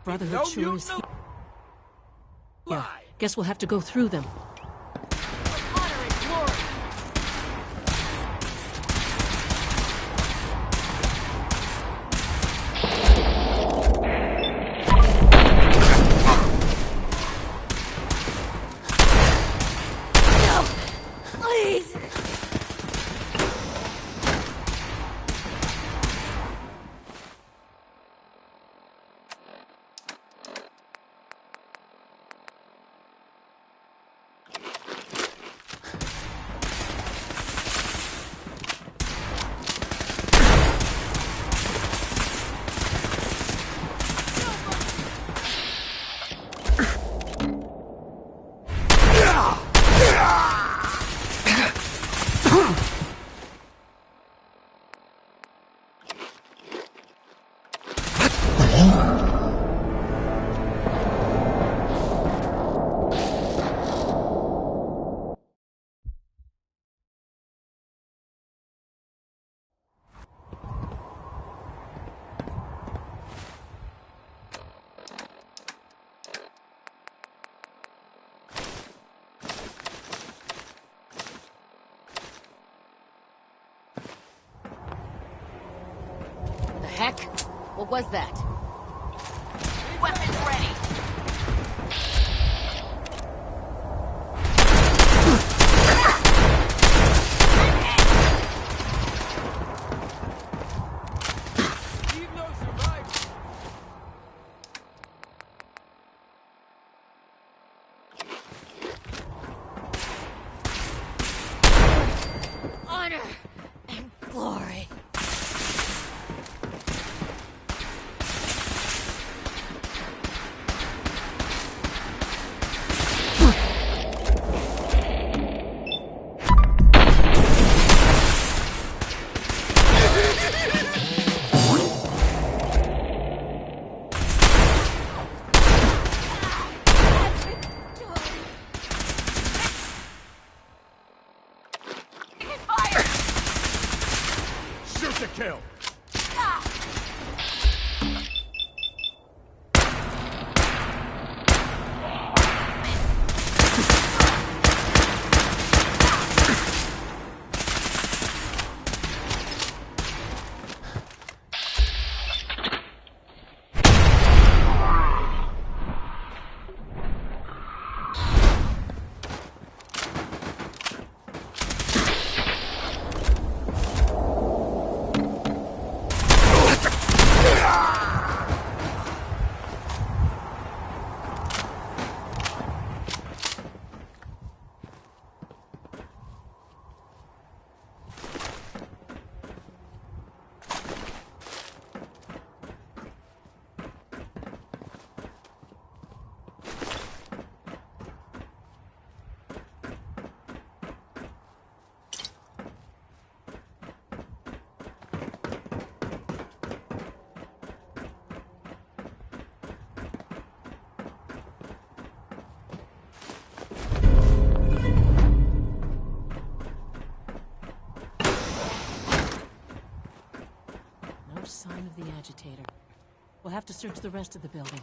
Brotherhood sure is here. Yeah, guess we'll have to go through them. Honor and glory. No! Please! Heck? What was that? Weapons ready! Honor and glory. Kill. Sign of the agitator. We'll have to search the rest of the building.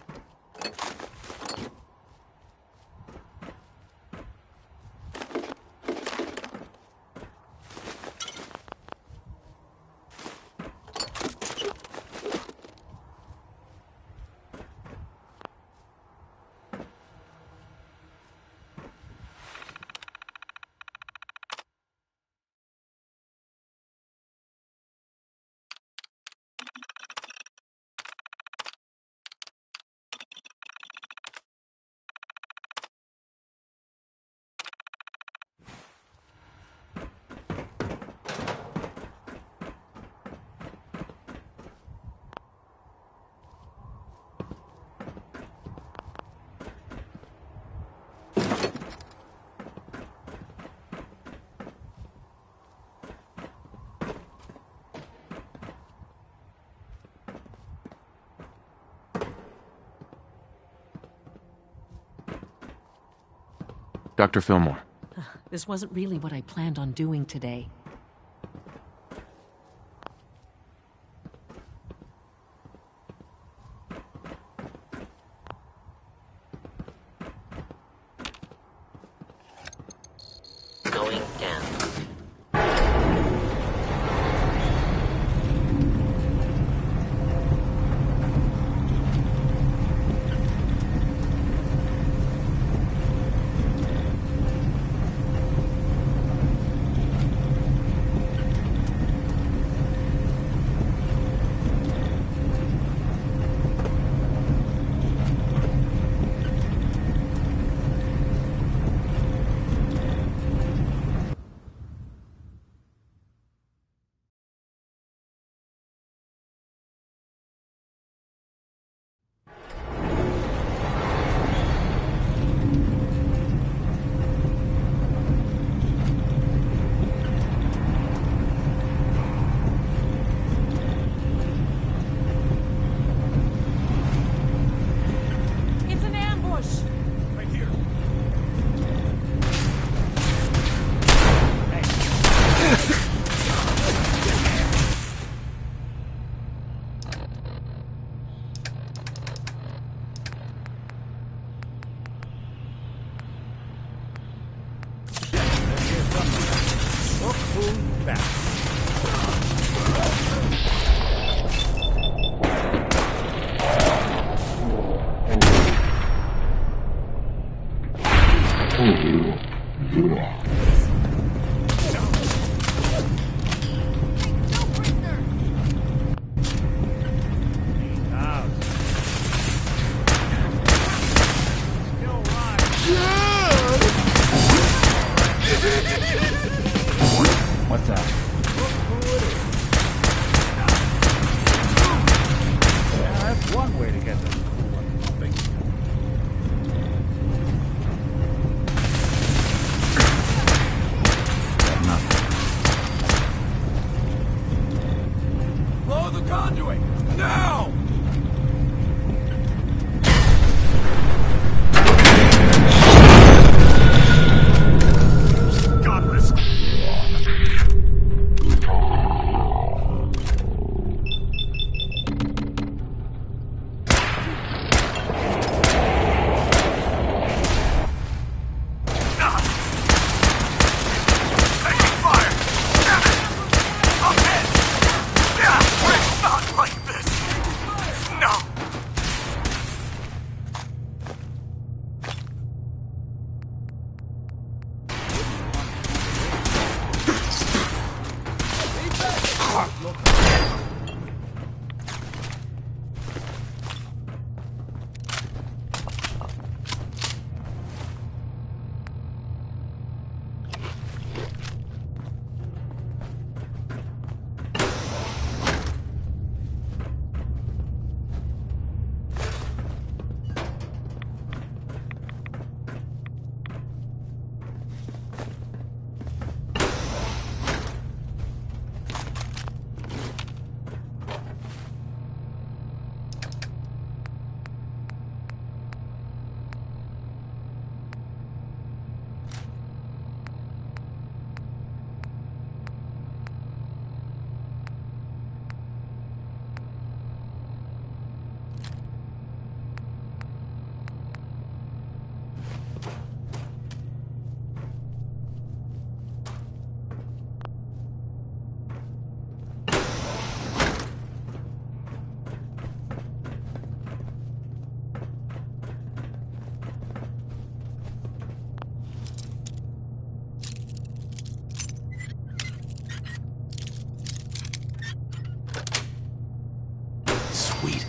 Dr. Fillmore. This wasn't really what I planned on doing today. What's that? Yeah, that's one way to get them cool looking things. Got nothing. Blow the conduit! Now! Godless! Sweet.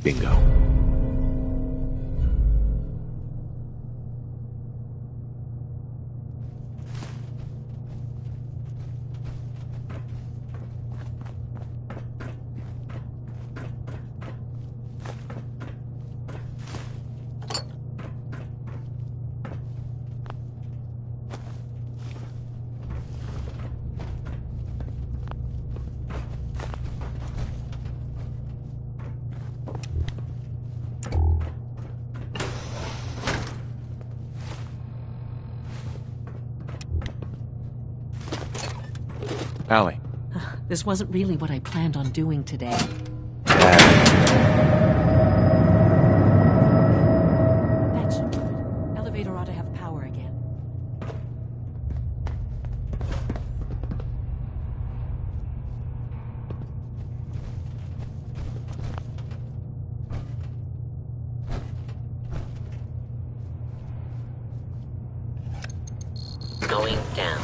Bingo. Allie. This wasn't really what I planned on doing today. That's good. Elevator ought to have power again. Going down.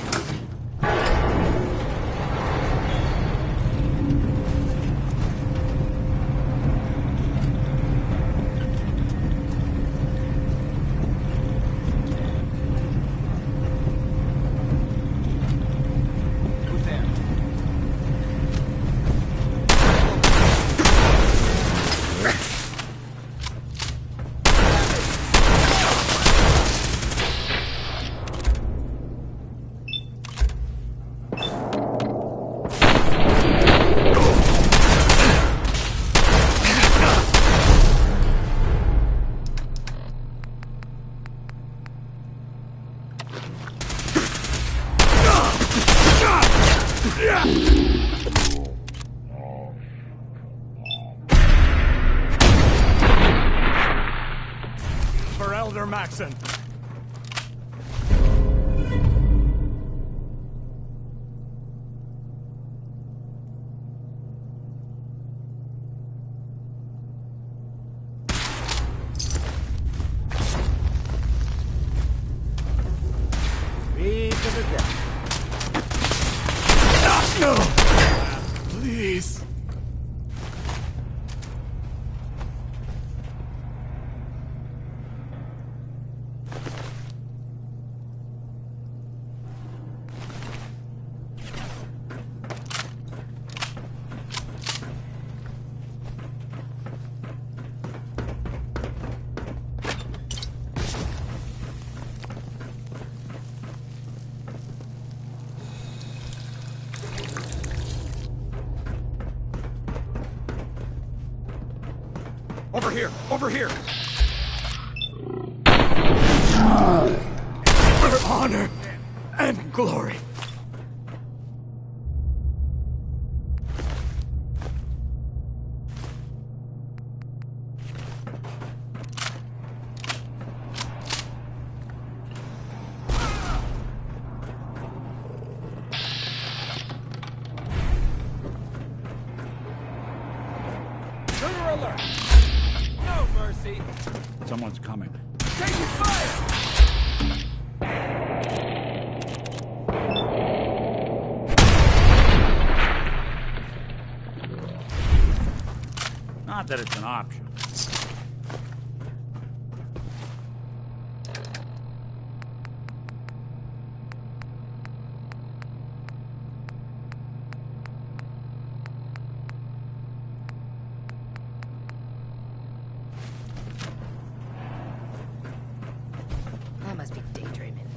For Elder Maxon. Speed to the death. No! Please. Over here! Over here! For honor and glory! Shooter alert! No mercy! Someone's coming. Taking fire! Not that it's an option. I must be daydreaming.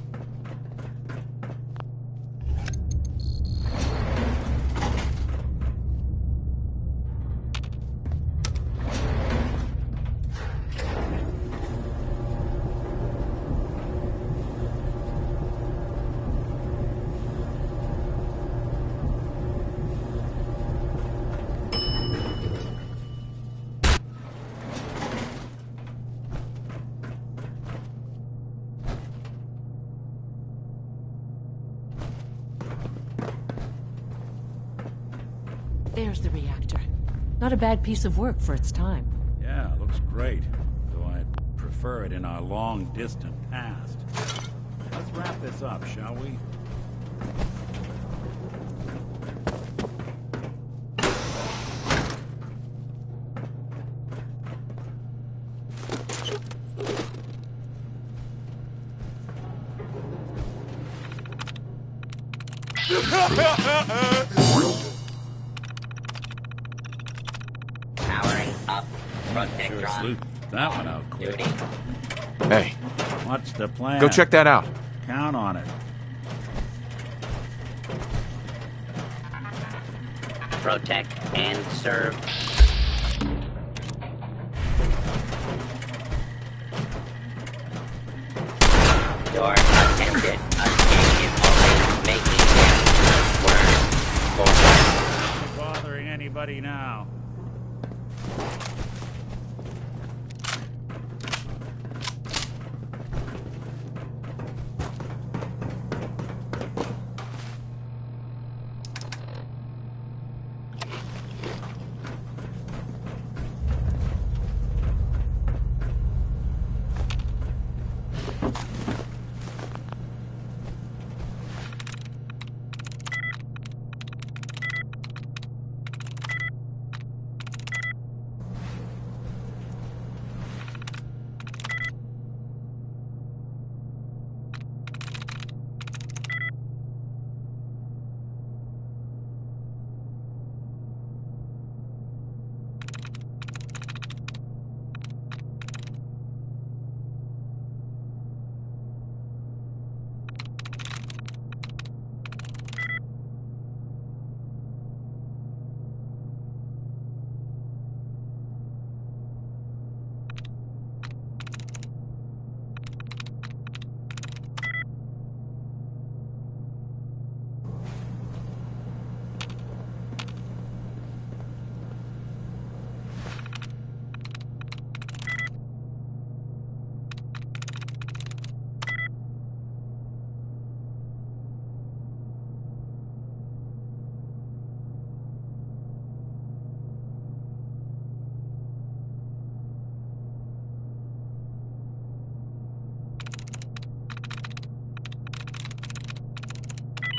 There's the reactor. Not a bad piece of work for its time. Yeah, looks great. Though I'd prefer it in our long-distant past. Let's wrap this up, shall we? Powering up. Protect Sure drone. sleep that one out quick. Duty. Hey, What's the plan? go check that out. Count on it. Protect and serve. Door attempted. Escape is only making things worse. anybody now.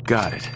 Got it.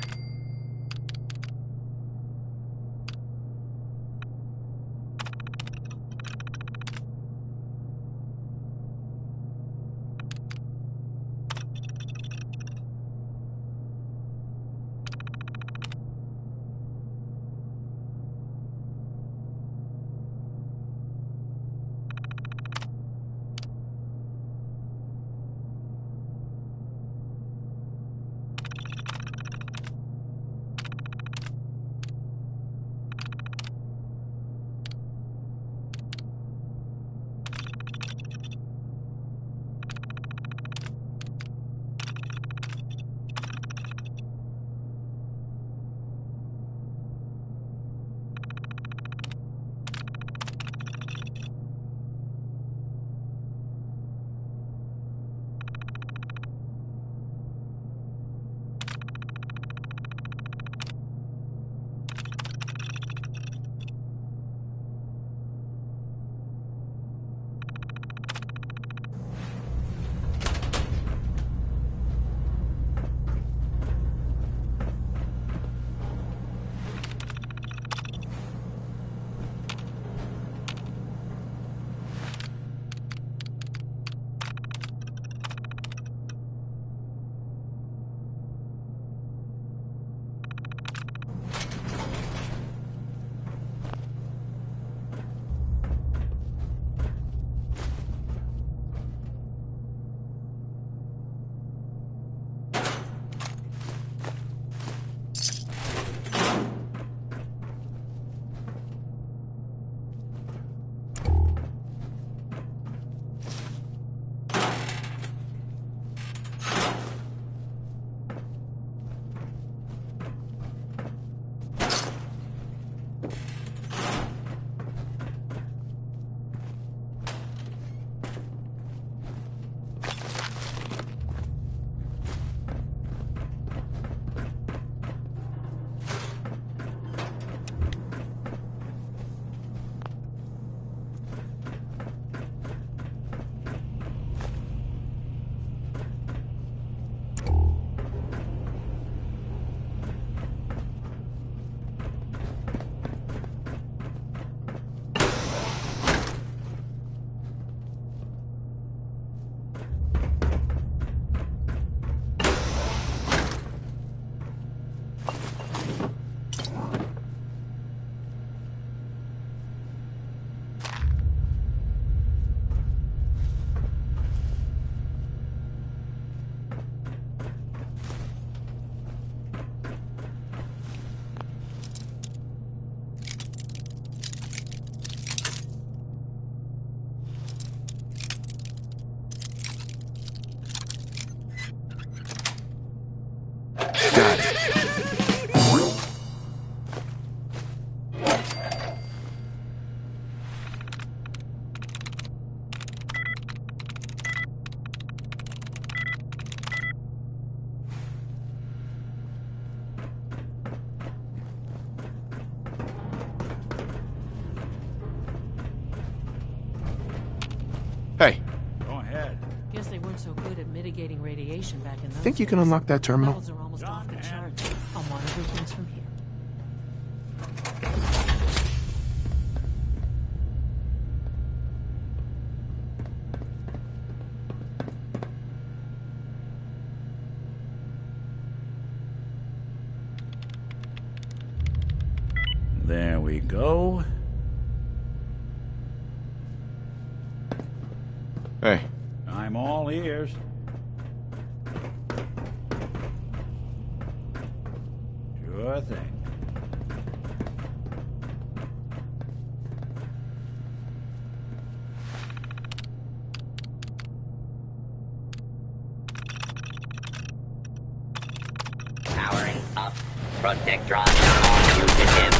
Hey, Go ahead. Guess they weren't so good at mitigating radiation back in those think you can days. unlock that terminal? Levels are almost off the charts. I'll monitor things from here. There we go. Hey, I'm all ears. Sure thing. Powering up. Protectron on fugitive.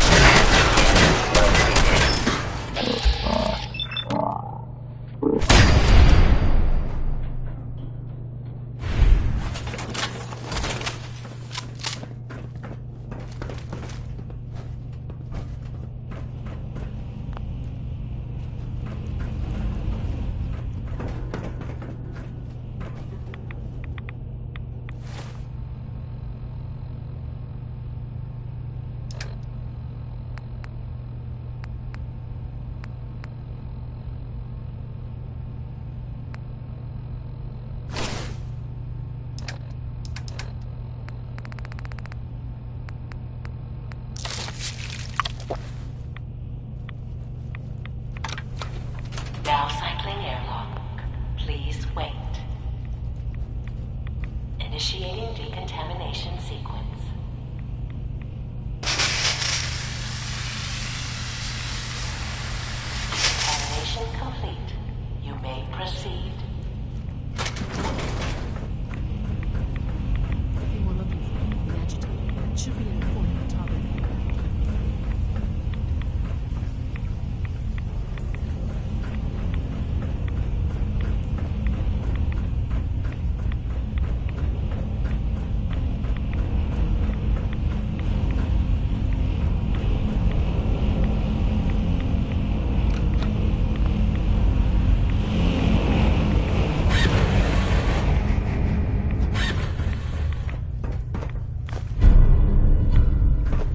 Now cycling airlock. Please wait. Initiating decontamination sequence. Decontamination complete. You may proceed. The thing we're looking for, the agitator. It should be in the corner at the top of the page.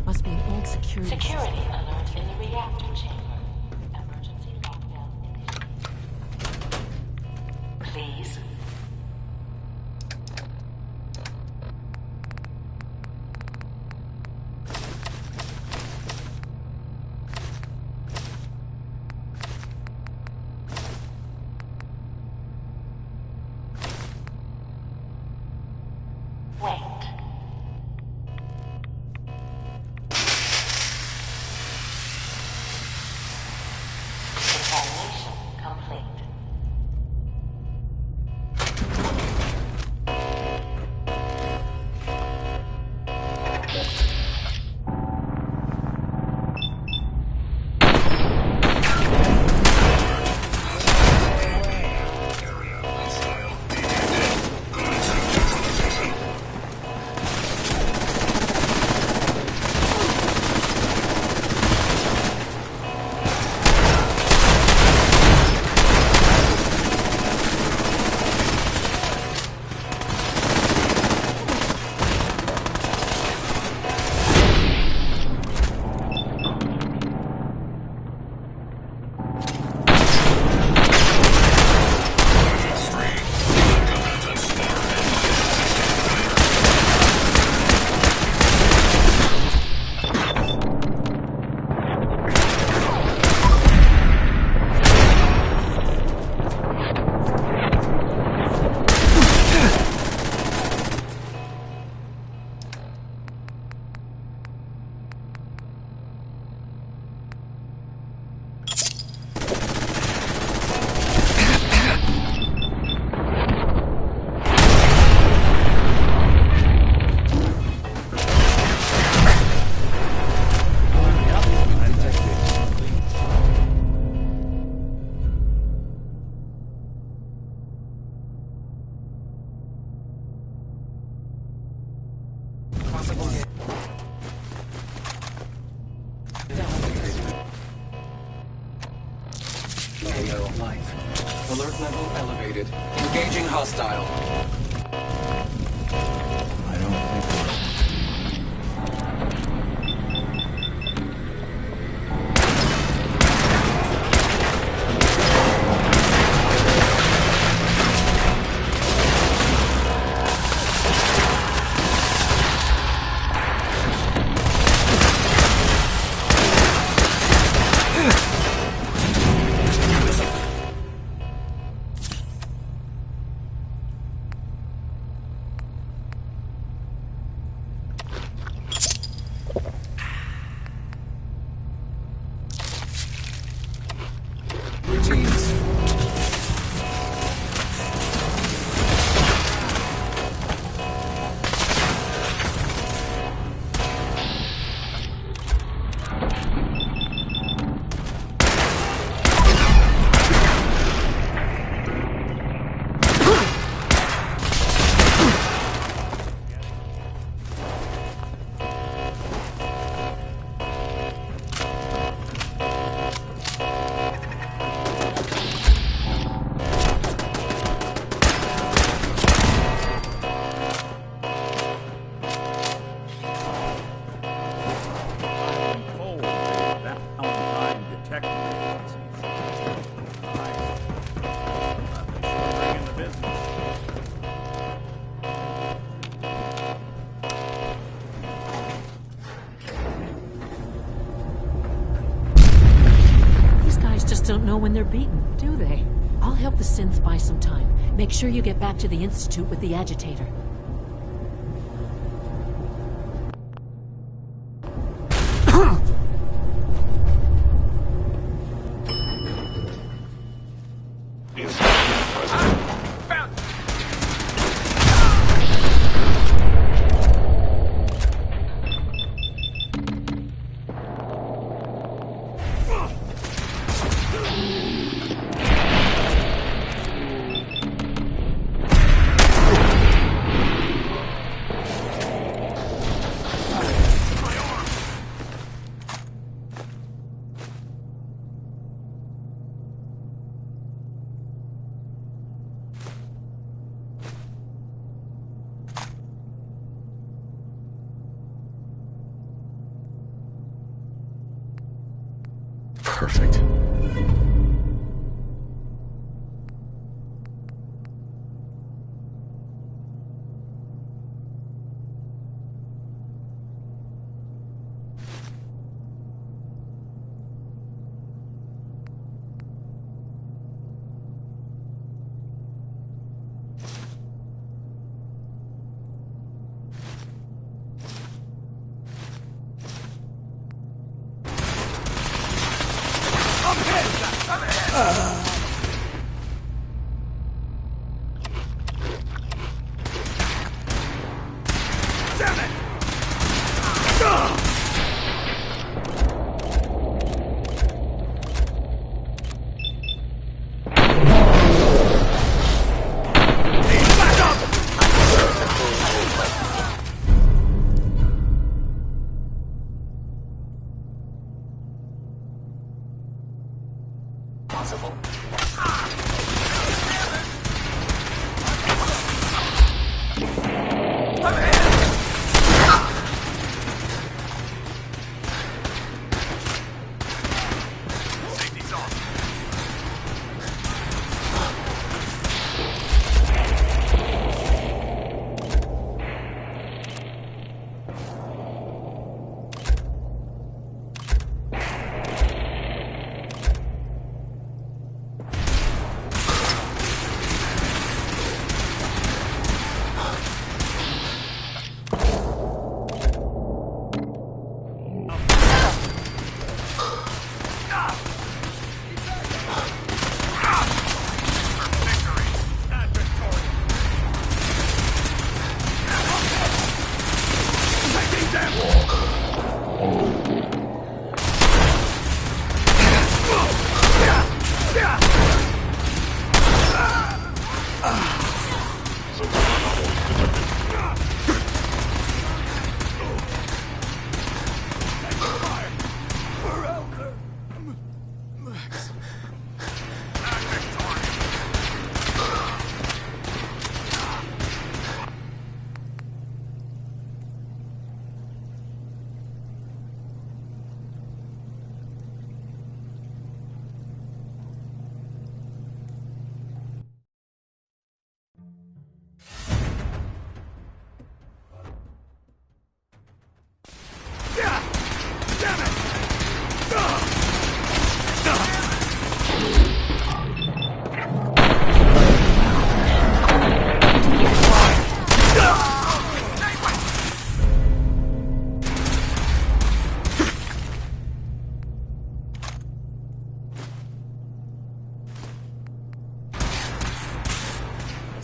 Must be an old security Security system. alert in the reactor chamber. Emergency lockdown initiated. Please. Wait. Decontamination complete. Life. Alert level elevated. Engaging hostile. I don't think Routines. Forward, that Valentine detective agencies. Nice. But they sure bring in the business. These guys just don't know when they're beaten, do they? I'll help the synths buy some time. Make sure you get back to the Institute with the agitator. perfect.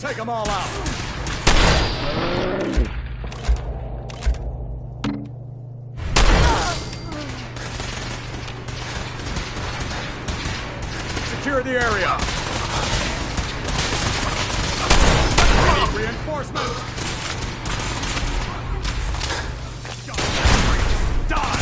take them all out! Secure the area! We need reinforcements! Die!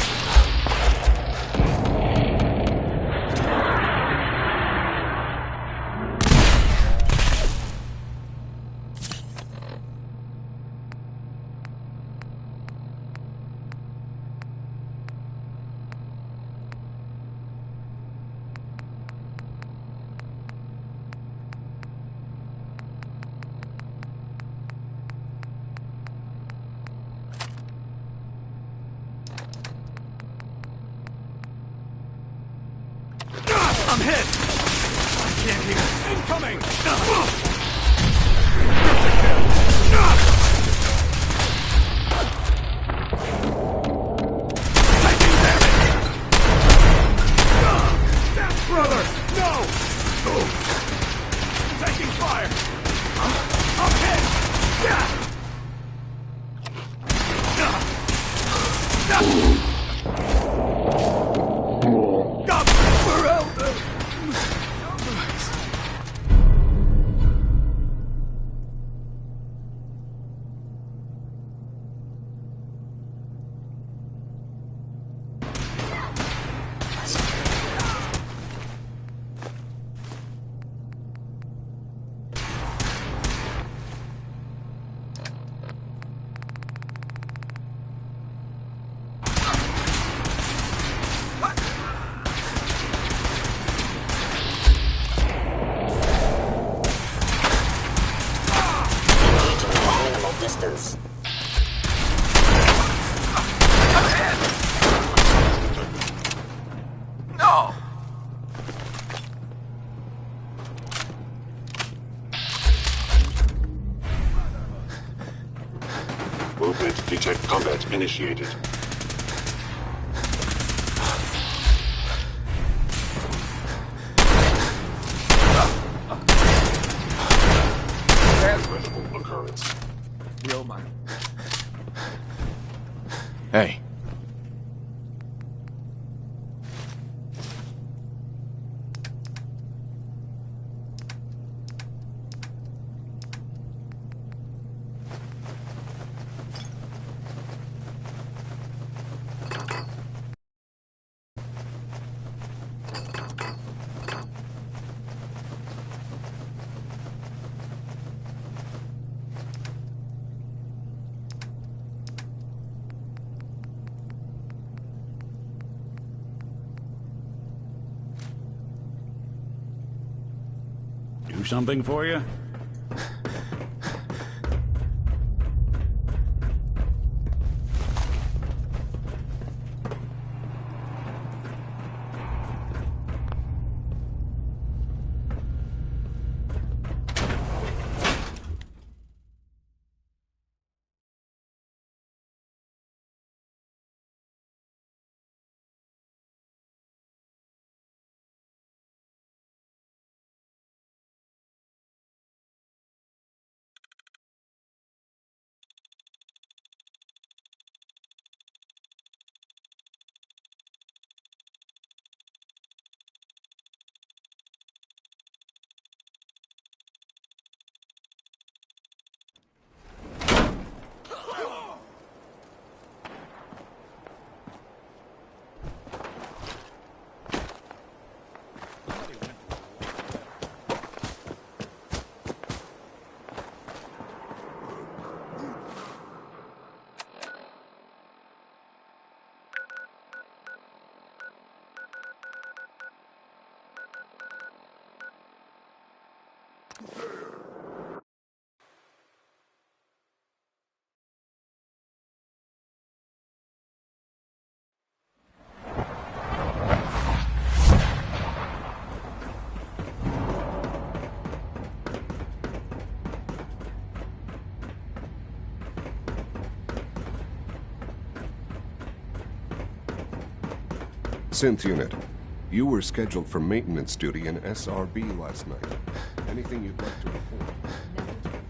I'm hit! I can't hear. Incoming! Taking damage! Brother! No! Taking fire! I'm hit! Distance. No! Movement detect combat initiated. Incredible occurrence. Real money. Hey. Do something for you? Synth unit, you were scheduled for maintenance duty in SRB last night. Anything you'd like to report?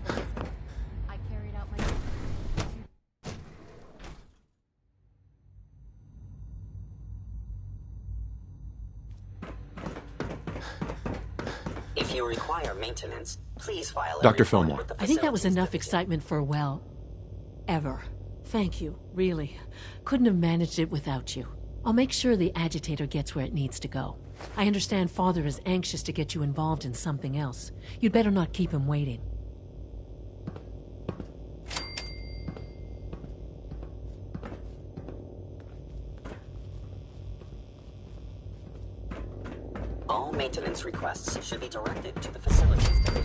If you require maintenance, please file a Dr. report Fillmore. with the I think that was facilities enough division. excitement for, well, ever. Thank you, really. Couldn't have managed it without you. I'll make sure the agitator gets where it needs to go. I understand Father is anxious to get you involved in something else. You'd better not keep him waiting. All maintenance requests should be directed to the facilities division.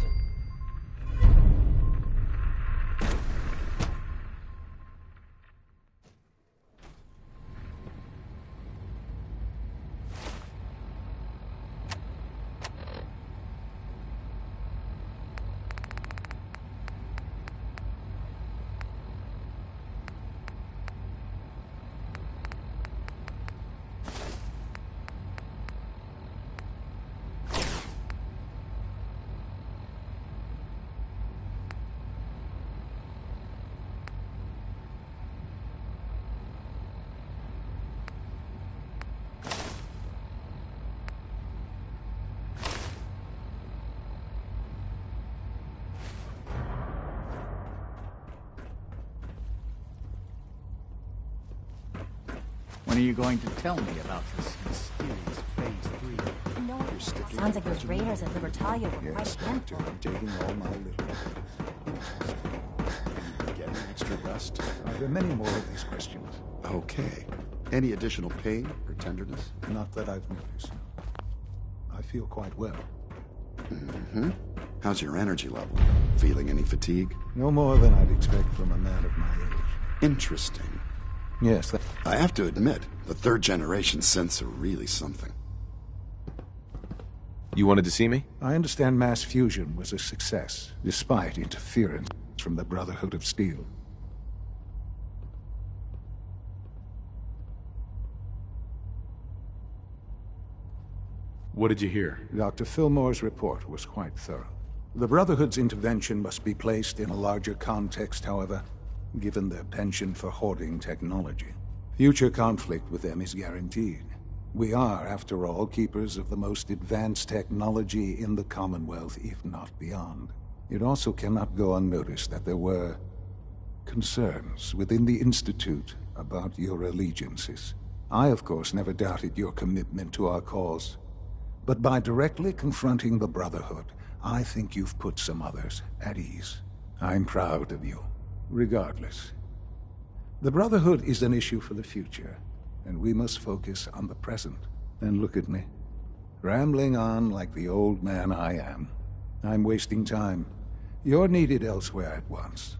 When are you going to tell me about this mysterious Phase 3? No, sounds like those raiders at Libertalia were quite handful. I'm taking all my little... Getting extra rest? Are there many more of these questions? Okay. Any additional pain or tenderness? Not that I've noticed. I feel quite well. Mm-hmm. How's your energy level? Feeling any fatigue? No more than I'd expect from a man of my age. Interesting. Yes, I have to admit, the third-generation synths are really something. You wanted to see me? I understand mass fusion was a success, despite interference from the Brotherhood of Steel. What did you hear? Dr. Fillmore's report was quite thorough. The Brotherhood's intervention must be placed in a larger context, however, given their penchant for hoarding technology. Future conflict with them is guaranteed. We are, after all, keepers of the most advanced technology in the Commonwealth, if not beyond. It also cannot go unnoticed that there were concerns within the Institute about your allegiances. I, of course, never doubted your commitment to our cause. But by directly confronting the Brotherhood, I think you've put some others at ease. I'm proud of you. Regardless, the Brotherhood is an issue for the future, and we must focus on the present. And look at me, rambling on like the old man I am. I'm wasting time. You're needed elsewhere at once.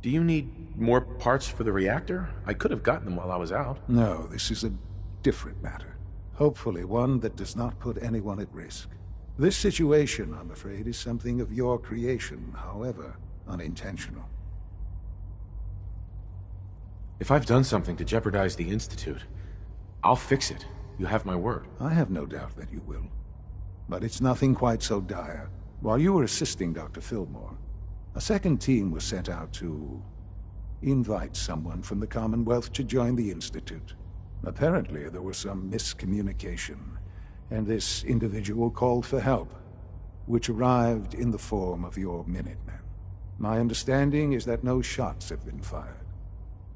Do you need more parts for the reactor? I could have gotten them while I was out. No, this is a different matter. Hopefully one that does not put anyone at risk. This situation, I'm afraid, is something of your creation, however unintentional. If I've done something to jeopardize the Institute, I'll fix it. You have my word. I have no doubt that you will. But it's nothing quite so dire. While you were assisting Dr. Fillmore, a second team was sent out to invite someone from the Commonwealth to join the Institute. Apparently, there was some miscommunication, and this individual called for help, which arrived in the form of your Minutemen. My understanding is that no shots have been fired.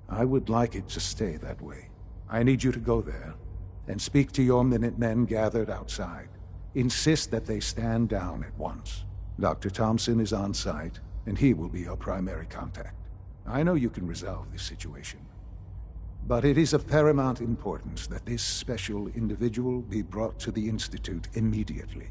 I would like it to stay that way. I need you to go there and speak to your Minutemen gathered outside. Insist that they stand down at once. Dr. Thompson is on site, and he will be your primary contact. I know you can resolve this situation, but it is of paramount importance that this special individual be brought to the Institute immediately.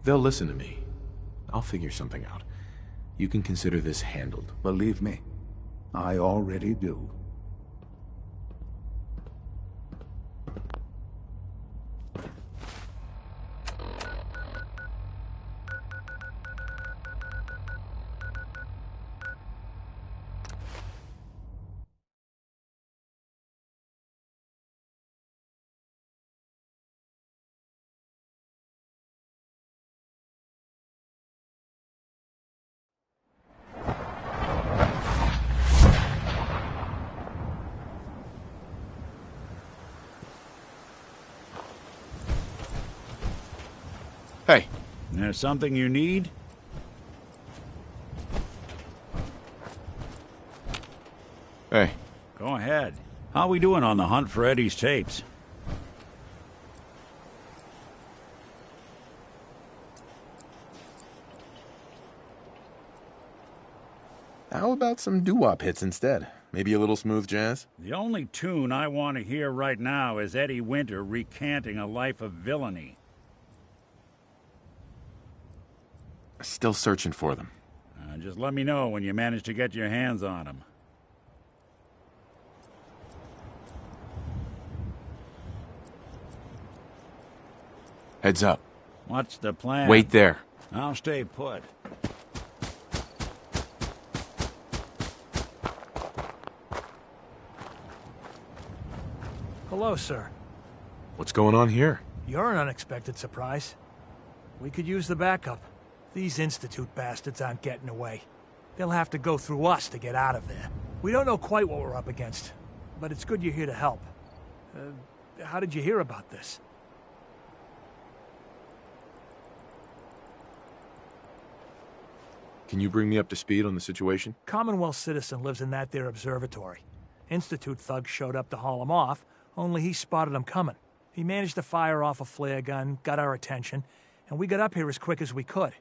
They'll listen to me. I'll figure something out. You can consider this handled. Believe me, I already do. Hey. There's something you need? Hey. Go ahead. How we doing on the hunt for Eddie's tapes? How about some doo-wop hits instead? Maybe a little smooth jazz? The only tune I want to hear right now is Eddie Winter recanting a life of villainy. Still searching for them. Just let me know when you manage to get your hands on them. Heads up. What's the plan? Wait there. I'll stay put. Hello, sir. What's going on here? You're an unexpected surprise. We could use the backup. These Institute bastards aren't getting away. They'll have to go through us to get out of there. We don't know quite what we're up against, but it's good you're here to help. How did you hear about this? Can you bring me up to speed on the situation? Commonwealth citizen lives in that there observatory. Institute thugs showed up to haul him off, only he spotted them coming. He managed to fire off a flare gun, got our attention, and we got up here as quick as we could.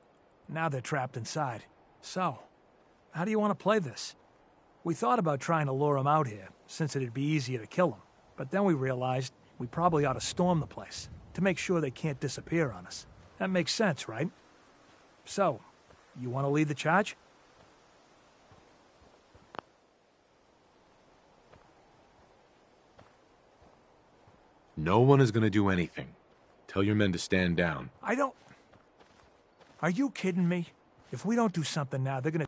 Now they're trapped inside. So, how do you want to play this? We thought about trying to lure him out here, since it'd be easier to kill him. But then we realized we probably ought to storm the place, to make sure they can't disappear on us. That makes sense, right? So, you want to lead the charge? No one is going to do anything. Tell your men to stand down. I don't... Are you kidding me? If we don't do something now, they're gonna...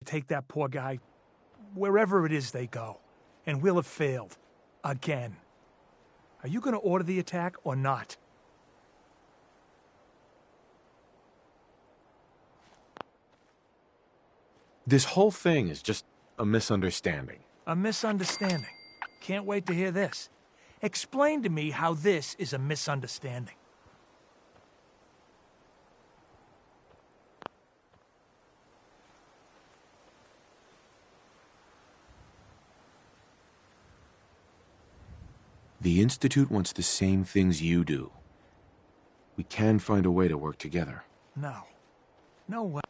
take that poor guy wherever it is they go, and we'll have failed. Again. Are you gonna order the attack or not? This whole thing is just a misunderstanding. A misunderstanding. Can't wait to hear this. Explain to me how this is a misunderstanding. The Institute wants the same things you do. We can find a way to work together. No. No way.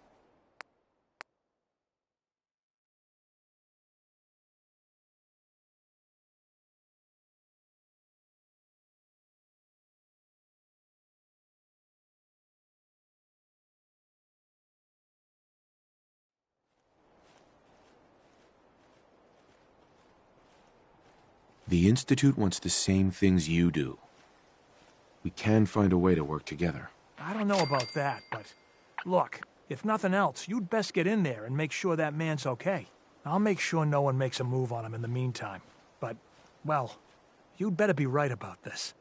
The Institute wants the same things you do. We can find a way to work together. I don't know about that, but... Look, if nothing else, you'd best get in there and make sure that man's okay. I'll make sure no one makes a move on him in the meantime. But, well, you'd better be right about this.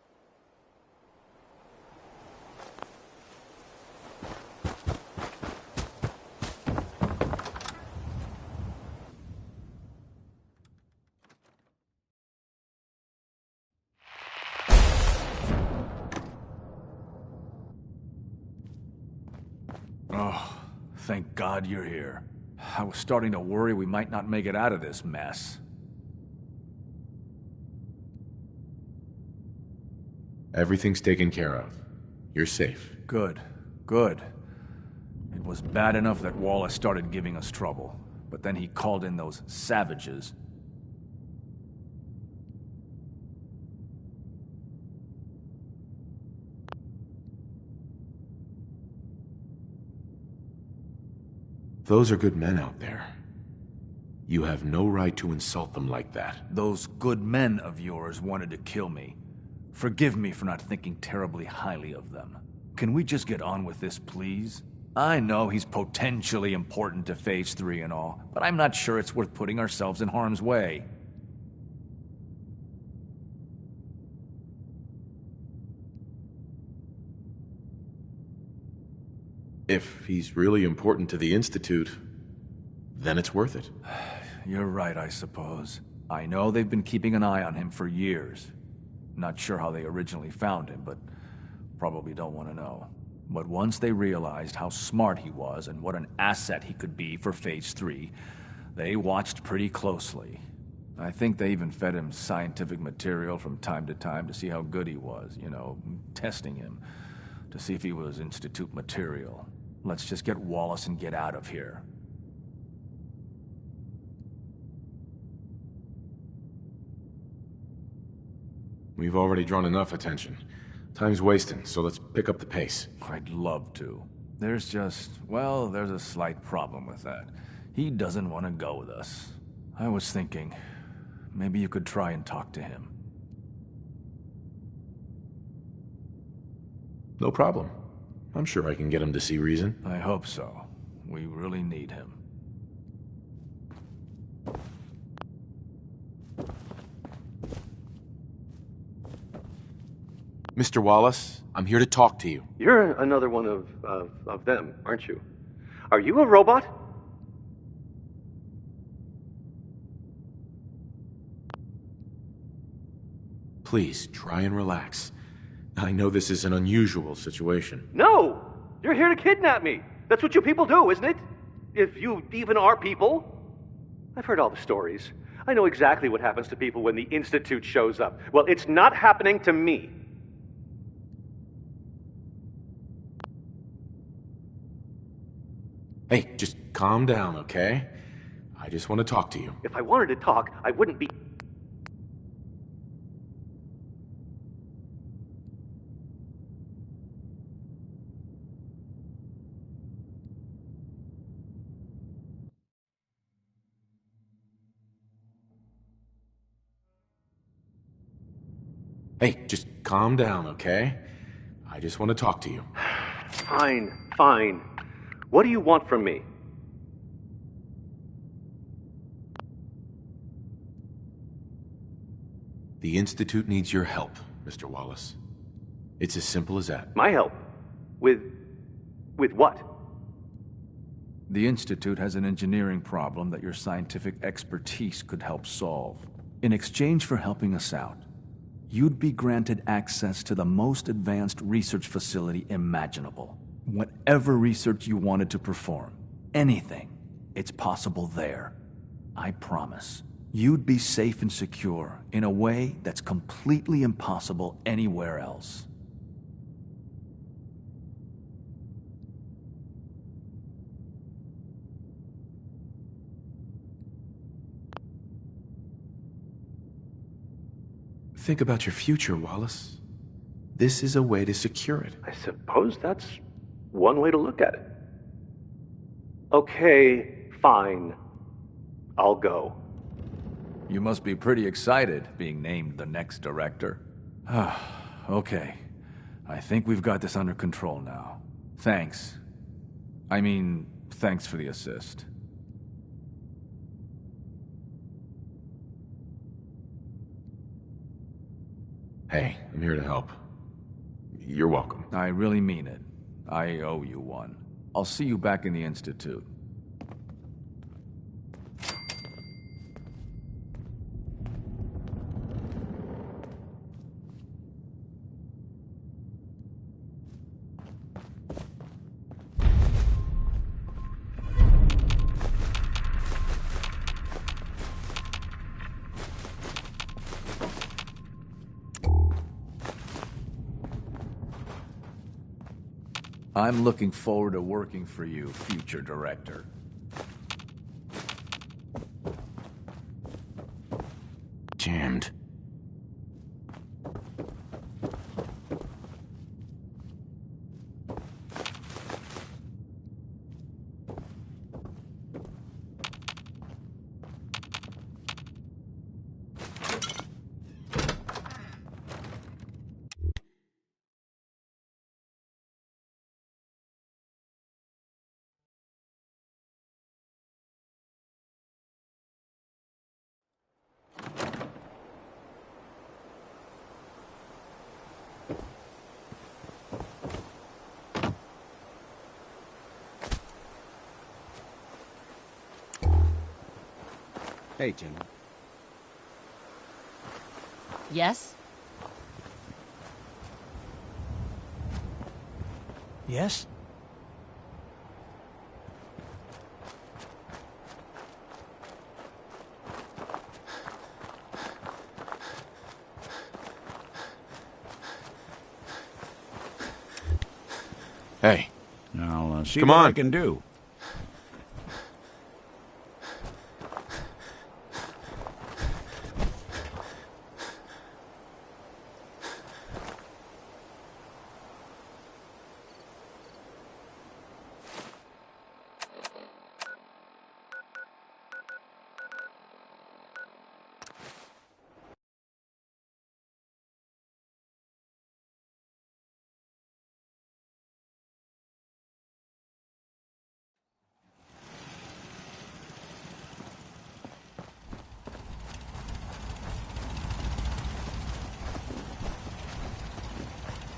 Oh, thank God you're here. I was starting to worry we might not make it out of this mess. Everything's taken care of. You're safe. Good. Good. It was bad enough that Wallace started giving us trouble, but then he called in those savages. Those are good men out there. You have no right to insult them like that. Those good men of yours wanted to kill me. Forgive me for not thinking terribly highly of them. Can we just get on with this, please? I know he's potentially important to Phase 3 and all, but I'm not sure it's worth putting ourselves in harm's way. If he's really important to the Institute, then it's worth it. You're right, I suppose. I know they've been keeping an eye on him for years. Not sure how they originally found him, but probably don't want to know. But once they realized how smart he was and what an asset he could be for Phase 3, they watched pretty closely. I think they even fed him scientific material from time to time to see how good he was, you know, testing him, to see if he was Institute material. Let's just get Wallace and get out of here. We've already drawn enough attention. Time's wasting, so let's pick up the pace. I'd love to. There's a slight problem with that. He doesn't want to go with us. I was thinking, maybe you could try and talk to him. No problem. I'm sure I can get him to see reason. I hope so. We really need him. Mr. Wallace, I'm here to talk to you. You're another one of them, aren't you? Are you a robot? Please, try and relax. I know this is an unusual situation. No! You're here to kidnap me! That's what you people do, isn't it? If you even are people. I've heard all the stories. I know exactly what happens to people when the Institute shows up. Well, it's not happening to me. Hey, just calm down, okay? I just want to talk to you. If I wanted to talk, I wouldn't be... Hey, just calm down, okay? I just want to talk to you. Fine, fine. What do you want from me? The Institute needs your help, Mr. Wallace. It's as simple as that. My help? With what? The Institute has an engineering problem that your scientific expertise could help solve. In exchange for helping us out, you'd be granted access to the most advanced research facility imaginable. Whatever research you wanted to perform, anything, it's possible there. I promise. You'd be safe and secure in a way that's completely impossible anywhere else. Think about your future, Wallace. This is a way to secure it. I suppose that's one way to look at it. Okay, fine. I'll go. You must be pretty excited being named the next director. Okay. I think we've got this under control now. Thanks. Thanks for the assist. Hey, I'm here to help. You're welcome. I really mean it. I owe you one. I'll see you back in the Institute. I'm looking forward to working for you, future director. Jammed. Hey, Jim. Yes? Yes? Hey. I'll see Come what on. I can do.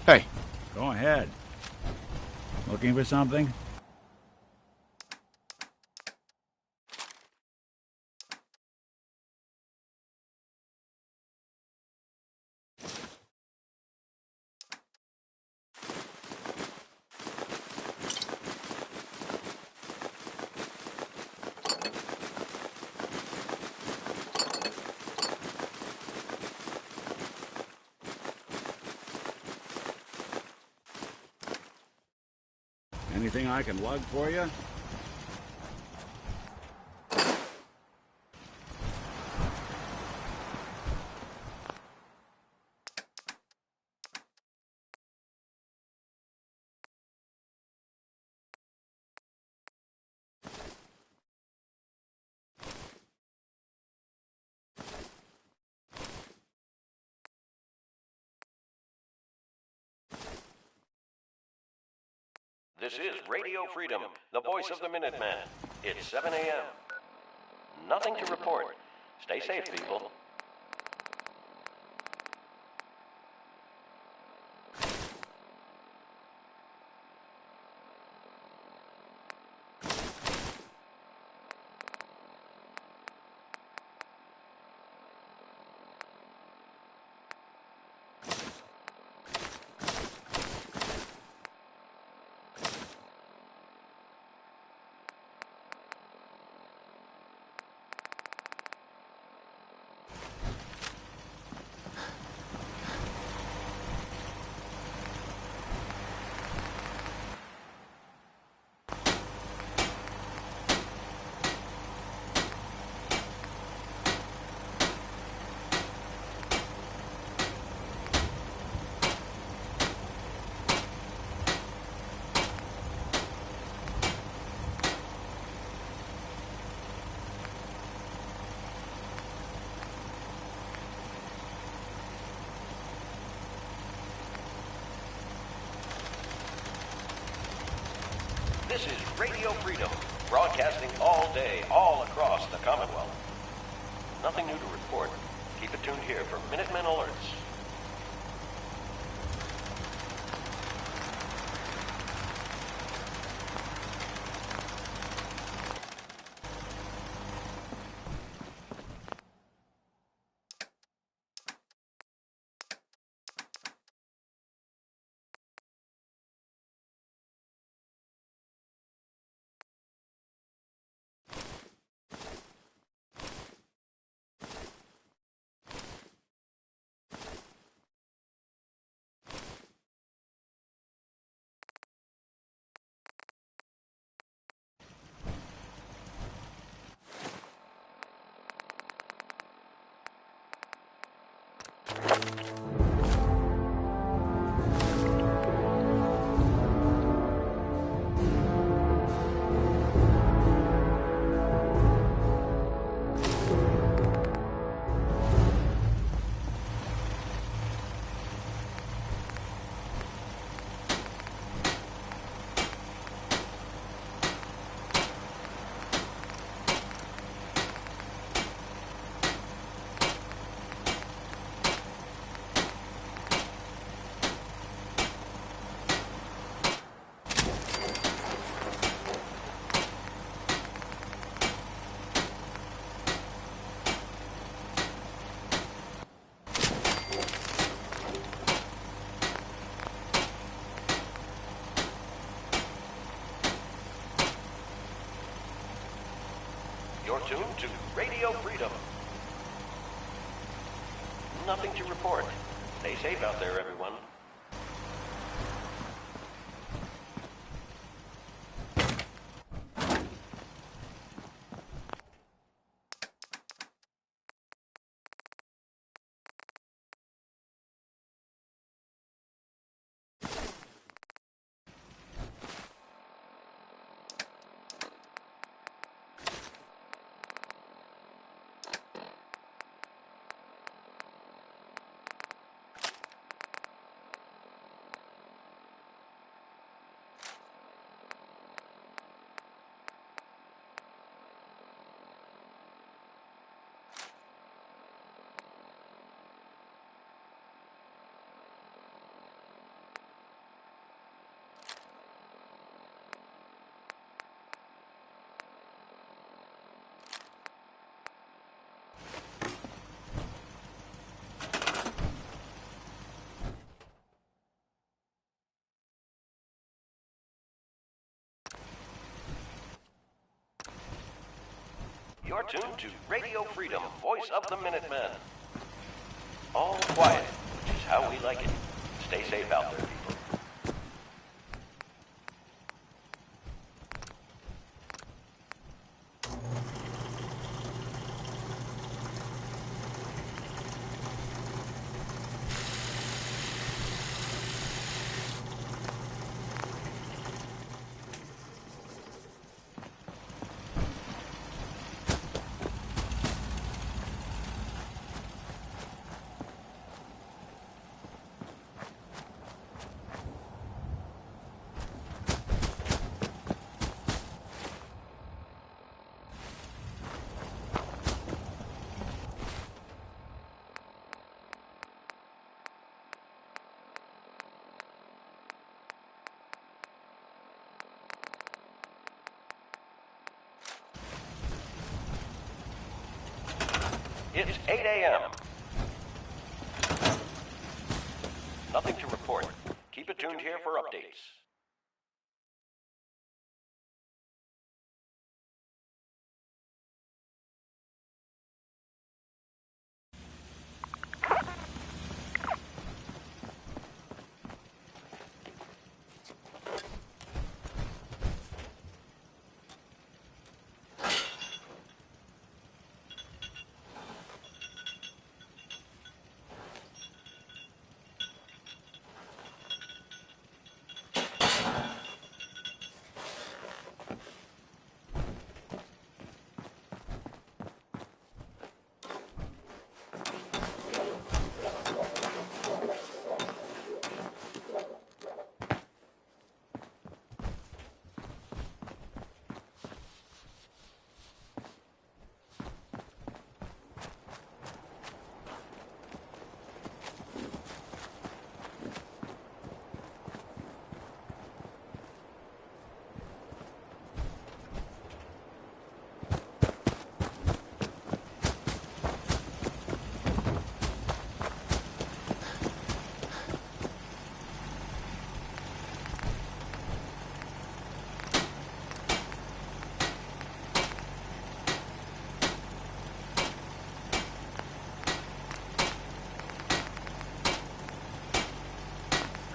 Hey. Go ahead. Looking for something? Anything I can lug for you? This is Radio Freedom, the voice of the Minuteman. It's 7 a.m. Nothing to report. Stay safe, people. This is Radio Freedom, broadcasting all day, all across the Commonwealth. Nothing new to report. Keep it tuned here for Minutemen alerts. tuned to Radio Freedom. Nothing to report. Stay safe out there, everyone. You're tuned to Radio Freedom, voice of the Minutemen. All quiet, which is how we like it. Stay safe out there, people. It's 8 a.m. Nothing to report. Keep it tuned here for updates.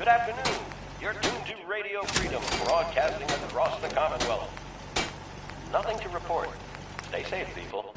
Good afternoon. You're tuned to Radio Freedom, broadcasting across the Commonwealth. Nothing to report. Stay safe, people.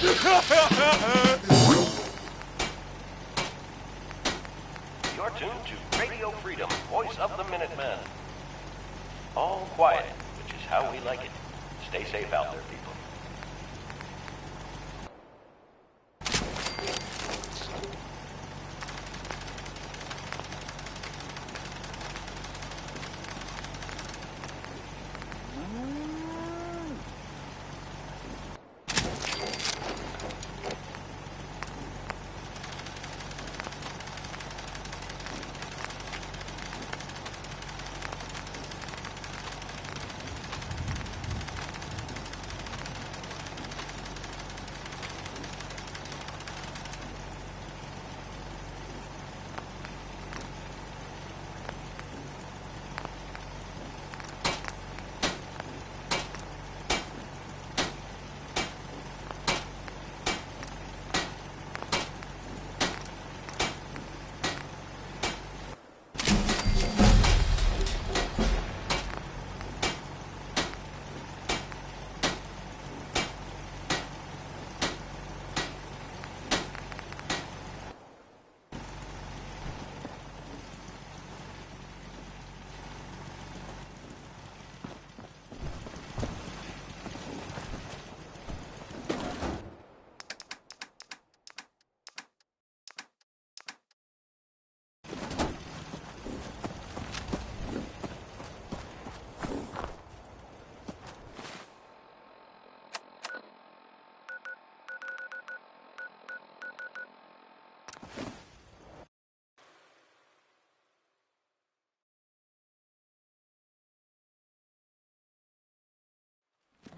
You're tuned to Radio Freedom, voice of the Minutemen. All quiet, which is how we like it. Stay safe out there, people.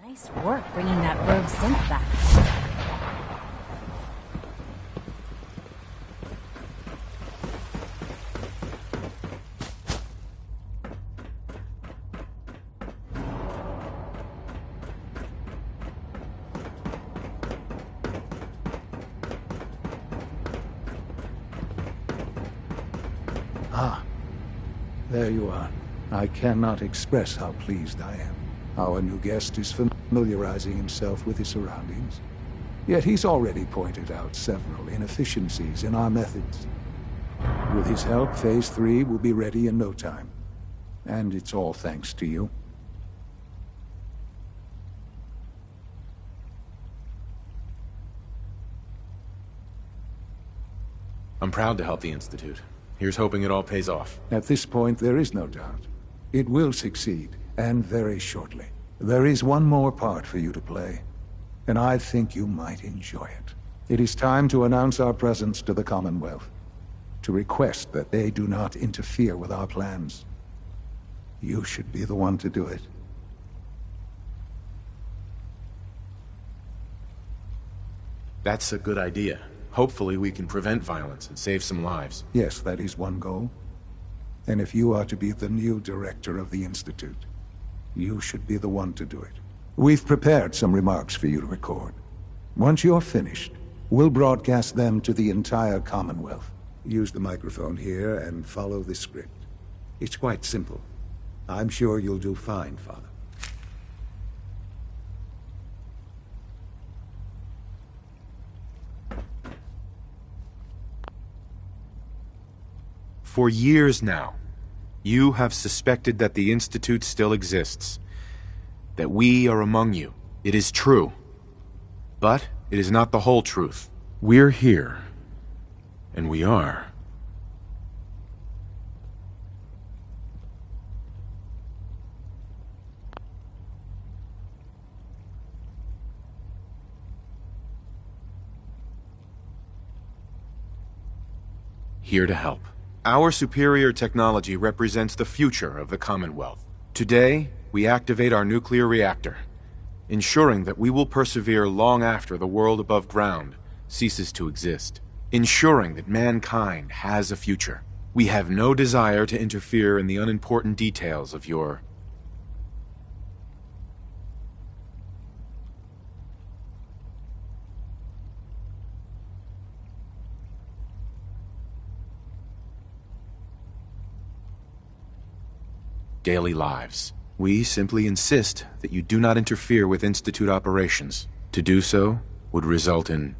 Nice work bringing that rogue synth back. Ah, there you are. I cannot express how pleased I am. Our new guest is familiarizing himself with his surroundings. Yet he's already pointed out several inefficiencies in our methods. With his help, Phase 3 will be ready in no time. And it's all thanks to you. I'm proud to help the Institute. Here's hoping it all pays off. At this point, there is no doubt. It will succeed, and very shortly. There is one more part for you to play, and I think you might enjoy it. It is time to announce our presence to the Commonwealth, to request that they do not interfere with our plans. You should be the one to do it. That's a good idea. Hopefully we can prevent violence and save some lives. Yes, that is one goal. And if you are to be the new director of the Institute, you should be the one to do it. We've prepared some remarks for you to record. Once you're finished, we'll broadcast them to the entire Commonwealth. Use the microphone here and follow the script. It's quite simple. I'm sure you'll do fine, Father. For years now, you have suspected that the Institute still exists, that we are among you. It is true, but it is not the whole truth. We're here, and we are. Here to help. Our superior technology represents the future of the Commonwealth. Today, we activate our nuclear reactor, ensuring that we will persevere long after the world above ground ceases to exist, ensuring that mankind has a future. We have no desire to interfere in the unimportant details of your daily lives. We simply insist that you do not interfere with Institute operations. To do so, would result in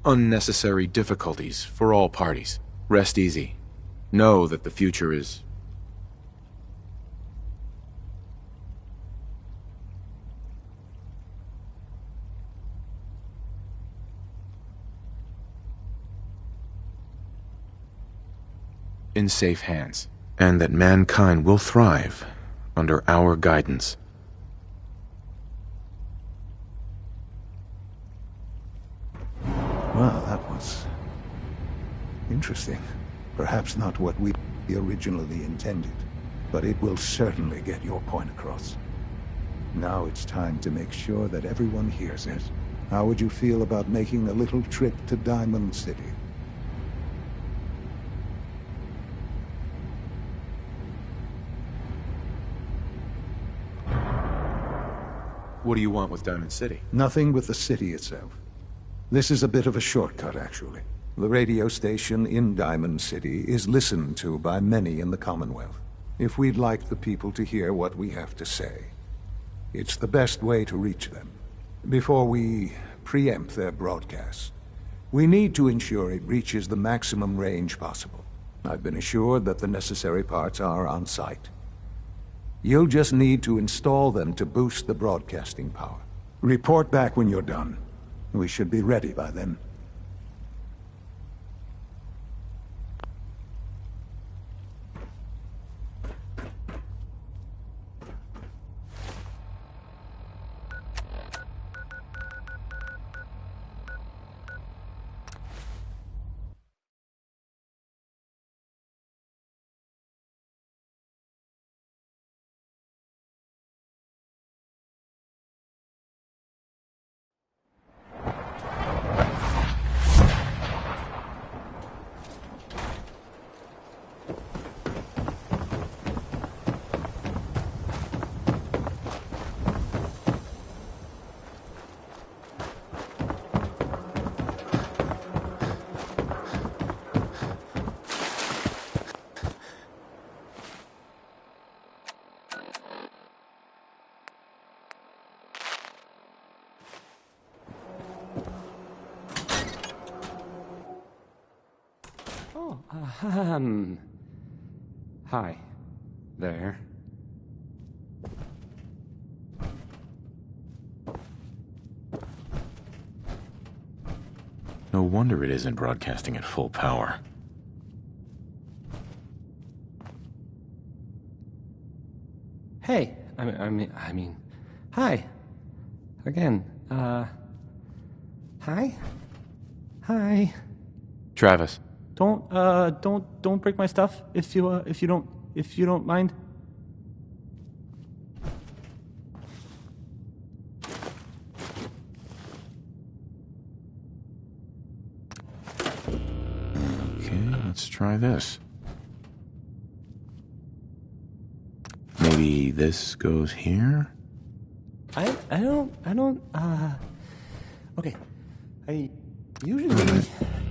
unnecessary difficulties for all parties. Rest easy. Know that the future is in safe hands, and that mankind will thrive under our guidance. Well, that was interesting. Perhaps not what we originally intended, but it will certainly get your point across. Now it's time to make sure that everyone hears it. How would you feel about making a little trip to Diamond City? What do you want with Diamond City? Nothing with the city itself. This is a bit of a shortcut, actually. The radio station in Diamond City is listened to by many in the Commonwealth. If we'd like the people to hear what we have to say, it's the best way to reach them. Before we preempt their broadcast, we need to ensure it reaches the maximum range possible. I've been assured that the necessary parts are on site. You'll just need to install them to boost the broadcasting power. Report back when you're done. We should be ready by then. Hi. There. No wonder it isn't broadcasting at full power. Hey, I mean, hi. Again, hi? Hi. Travis. Don't break my stuff if you don't mind. Okay, let's try this. Maybe this goes here? I don't, okay. I usually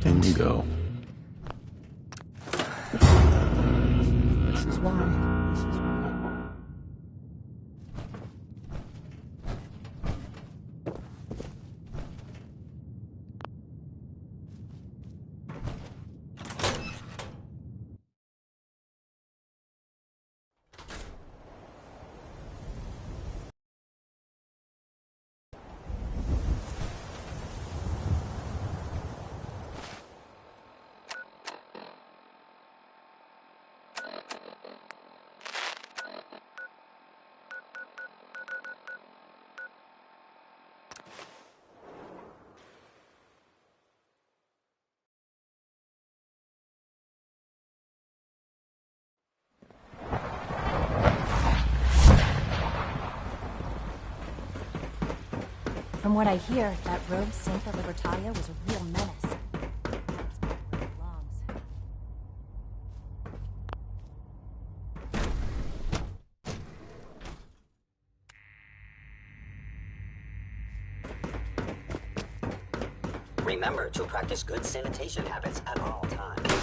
In you go. This is why. From what I hear, that rogue Santa Libertalia was a real menace. Remember to practice good sanitation habits at all times.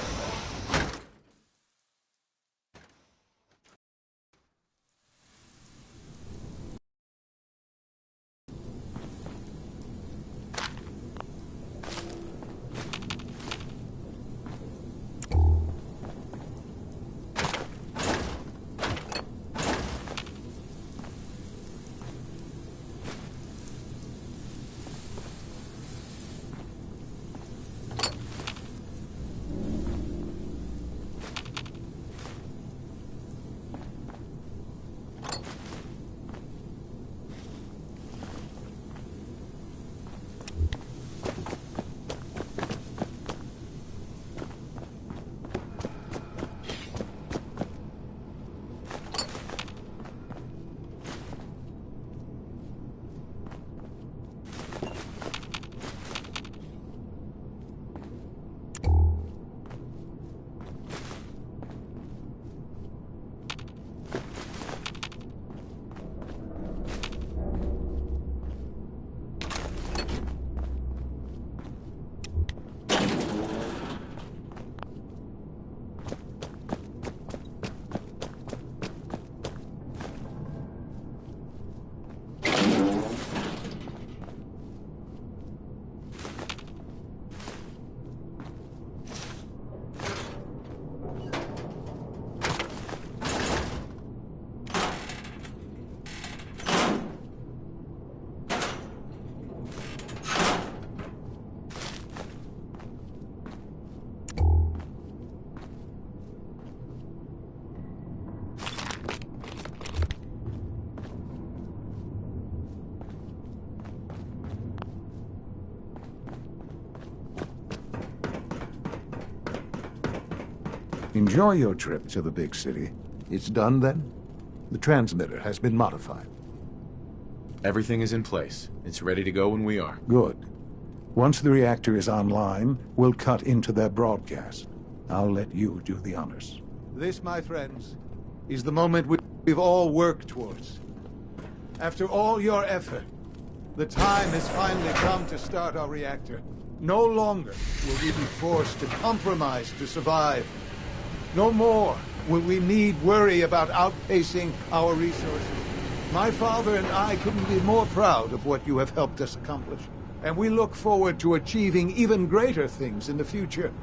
Enjoy your trip to the big city. It's done then? The transmitter has been modified. Everything is in place. It's ready to go when we are. Good. Once the reactor is online, we'll cut into their broadcast. I'll let you do the honors. This, my friends, is the moment we've all worked towards. After all your effort, the time has finally come to start our reactor. No longer will we be forced to compromise to survive. No more will we need worry about outpacing our resources. My father and I couldn't be more proud of what you have helped us accomplish, and we look forward to achieving even greater things in the future.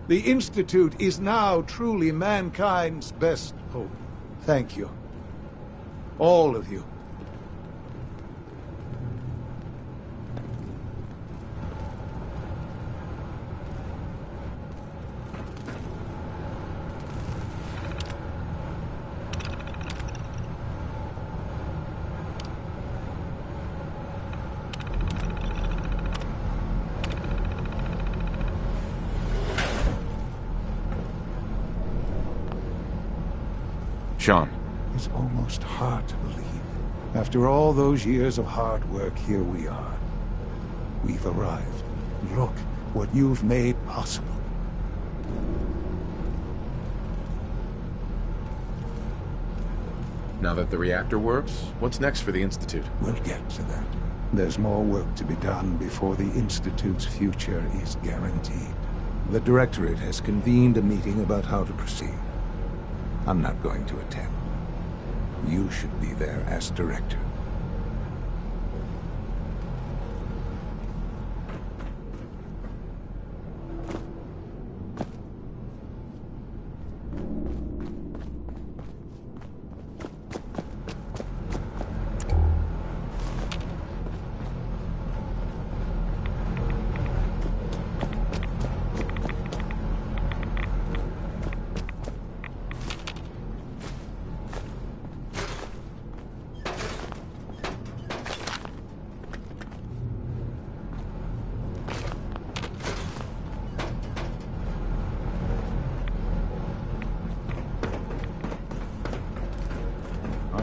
The Institute is now truly mankind's best hope. Thank you. All of you. Sean. It's almost hard to believe. After all those years of hard work, here we are. We've arrived. Look what you've made possible. Now that the reactor works, what's next for the Institute? We'll get to that. There's more work to be done before the Institute's future is guaranteed. The Directorate has convened a meeting about how to proceed. I'm not going to attend. You should be there as director.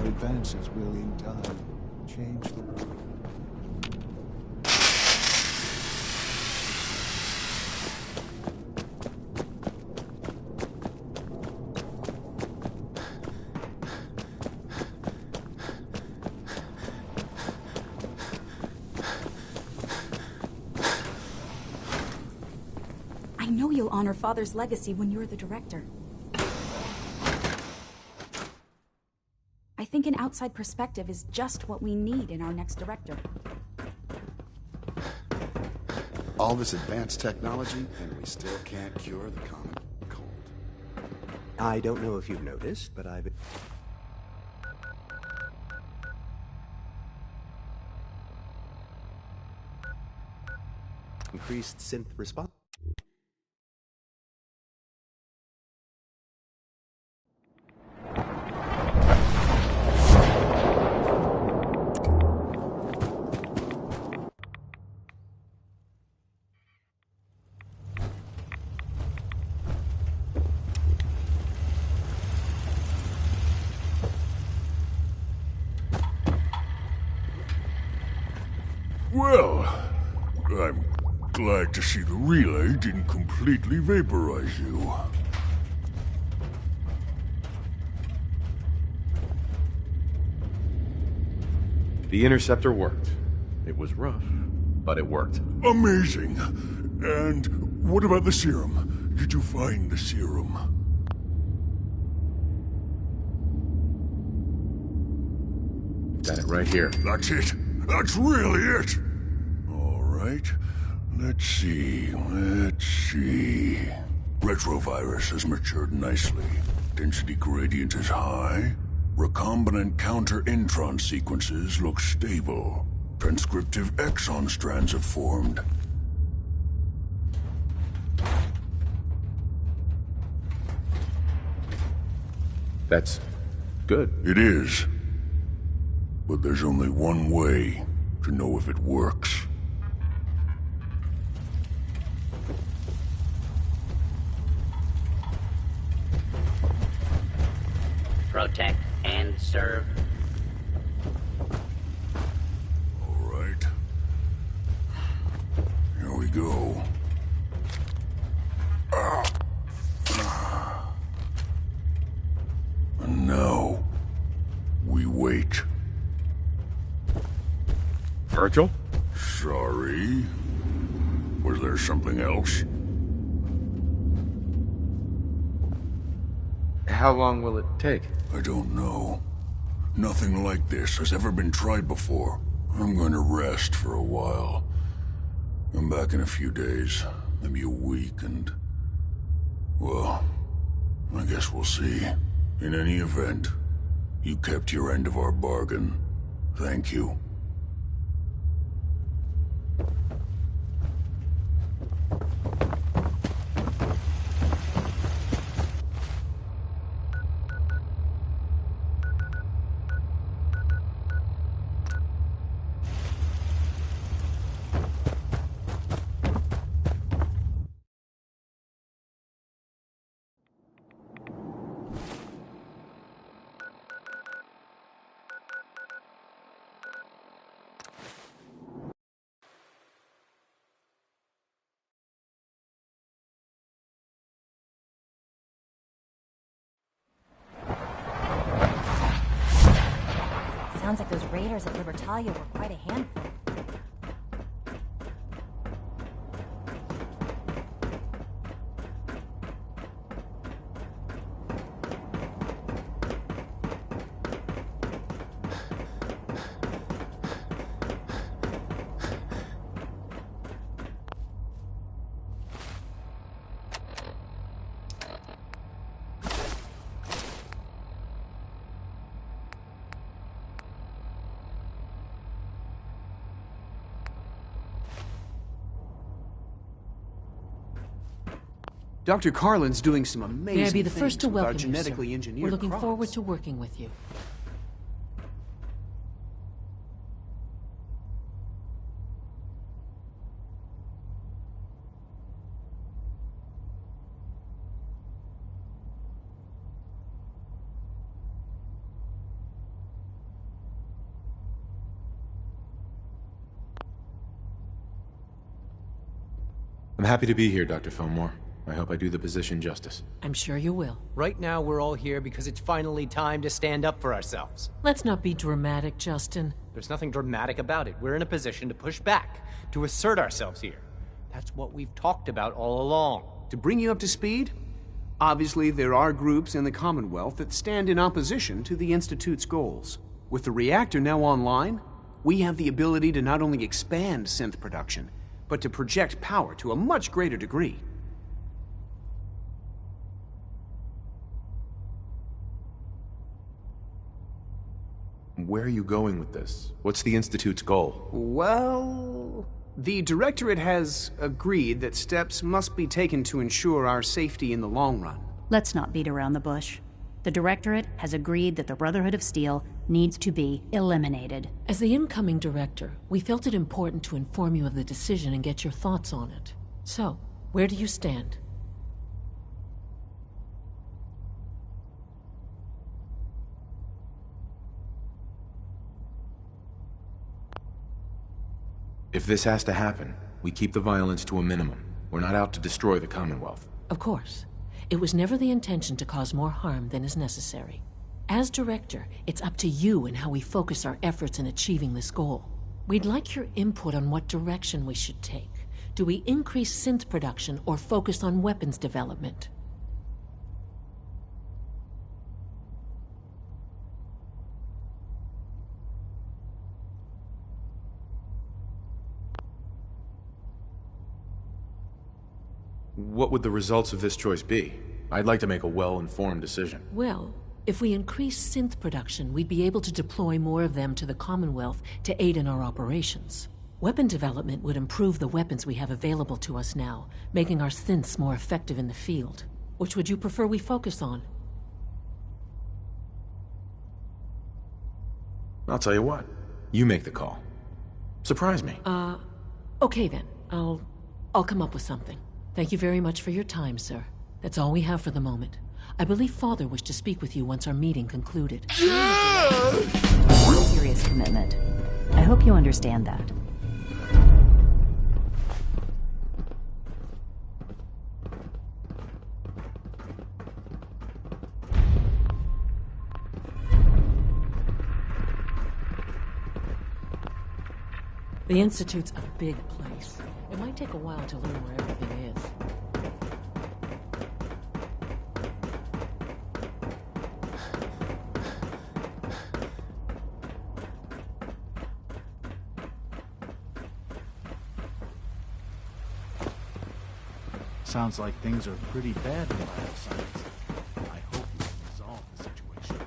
Advances will, in time, change the world. I know you'll honor Father's legacy when you're the director. I think an outside perspective is just what we need in our next director. All this advanced technology, and we still can't cure the common cold. I don't know if you've noticed, but I've... increased synth response. Well, I'm glad to see the relay didn't completely vaporize you. The interceptor worked. It was rough, but it worked. Amazing. And what about the serum? Did you find the serum? Got it right here. That's it. That's really it. All right. Let's see. Retrovirus has matured nicely. Density gradient is high. Recombinant counter-intron sequences look stable. Transcriptive exon strands have formed. That's good. It is. But there's only one way to know if it works. protect, and serve. All right. Here we go. And now, we wait. Virgil? Sorry. Was there something else? How long will it take? I don't know. Nothing like this has ever been tried before. I'm going to rest for a while. I'm back in a few days, maybe a week, and... well, I guess we'll see. In any event, you kept your end of our bargain. Thank you. Sounds like those raiders at Libertalia were quite a handful. Dr. Carlin's doing some amazing May I be the first to things with our welcome you, sir. genetically engineered We're looking crops. forward to working with you. I'm happy to be here, Dr. Fillmore. I hope I do the position justice. I'm sure you will. Right now, we're all here because it's finally time to stand up for ourselves. Let's not be dramatic, Justin. There's nothing dramatic about it. We're in a position to push back, to assert ourselves here. That's what we've talked about all along. To bring you up to speed, obviously there are groups in the Commonwealth that stand in opposition to the Institute's goals. With the reactor now online, we have the ability to not only expand synth production, but to project power to a much greater degree. Where are you going with this? What's the Institute's goal? Well, the Directorate has agreed that steps must be taken to ensure our safety in the long run. Let's not beat around the bush. The Directorate has agreed that the Brotherhood of Steel needs to be eliminated. As the incoming director, we felt it important to inform you of the decision and get your thoughts on it. So, where do you stand? If this has to happen, we keep the violence to a minimum. We're not out to destroy the Commonwealth. Of course. It was never the intention to cause more harm than is necessary. As director, it's up to you and how we focus our efforts in achieving this goal. We'd like your input on what direction we should take. Do we increase synth production or focus on weapons development? What would the results of this choice be? I'd like to make a well-informed decision. Well, if we increase synth production, we'd be able to deploy more of them to the Commonwealth to aid in our operations. Weapon development would improve the weapons we have available to us now, making our synths more effective in the field. Which would you prefer we focus on? I'll tell you what. You make the call. Surprise me. Okay then. I'll come up with something. Thank you very much for your time, sir. That's all we have for the moment. I believe Father wished to speak with you once our meeting concluded. Serious commitment. I hope you understand that. The Institute's a big place. It might take a while to learn where everything is. Sounds like things are pretty bad in bioscience. I hope we can resolve the situation.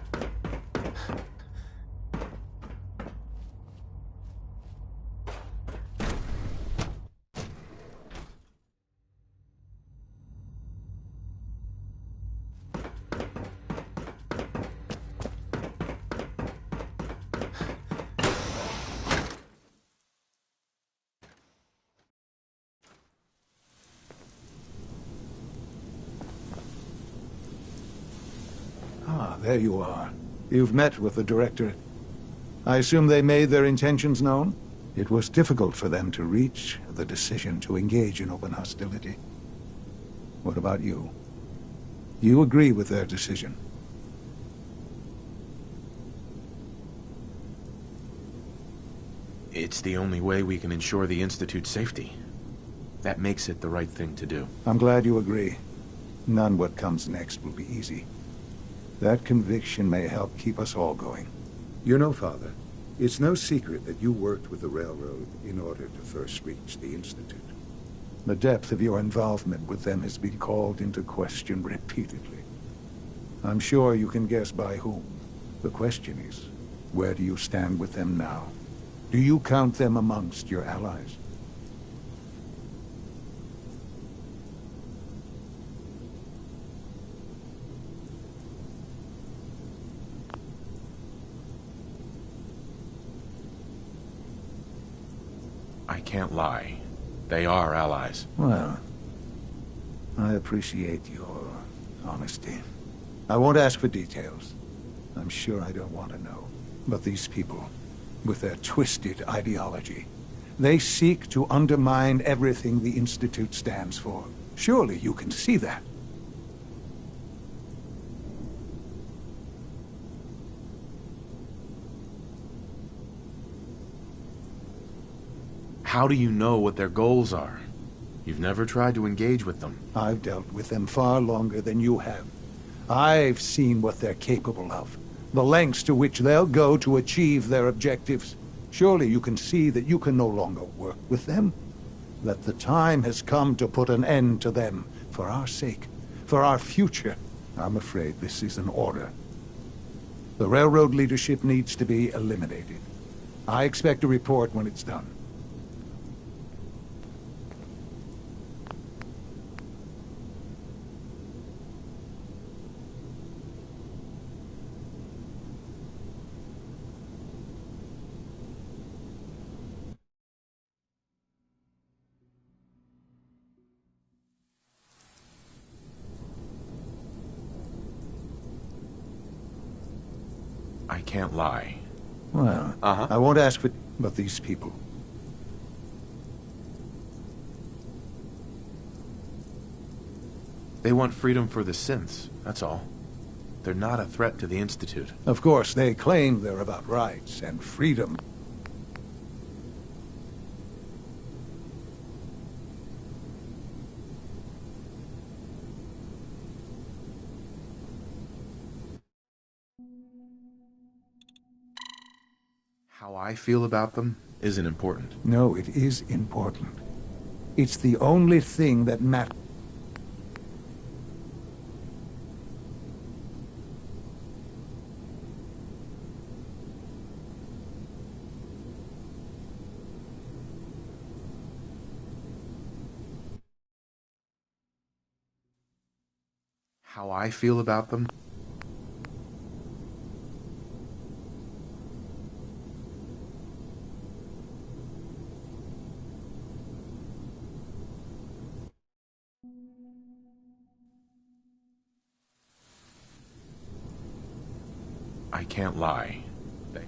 There you are. You've met with the Directorate. I assume they made their intentions known? It was difficult for them to reach the decision to engage in open hostility. What about you? You agree with their decision? It's the only way we can ensure the Institute's safety. That makes it the right thing to do. I'm glad you agree. None what comes next will be easy. That conviction may help keep us all going. You know, Father, it's no secret that you worked with the Railroad in order to first reach the Institute. The depth of your involvement with them has been called into question repeatedly. I'm sure you can guess by whom. The question is, where do you stand with them now? Do you count them amongst your allies? I can't lie. They are allies. Well, I appreciate your honesty. I won't ask for details. I'm sure I don't want to know. But these people, with their twisted ideology, they seek to undermine everything the Institute stands for. Surely you can see that. How do you know what their goals are? You've never tried to engage with them. I've dealt with them far longer than you have. I've seen what they're capable of. The lengths to which they'll go to achieve their objectives. Surely you can see that you can no longer work with them. That the time has come to put an end to them. For our sake. For our future. I'm afraid this is an order. The Railroad leadership needs to be eliminated. I expect a report when it's done. I can't lie. Well, I won't ask for... But these people... They want freedom for the synths, that's all. They're not a threat to the Institute. Of course, they claim they're about rights and freedom. How I feel about them isn't important. No, it is important. It's the only thing that matters. How I feel about them? I can't lie.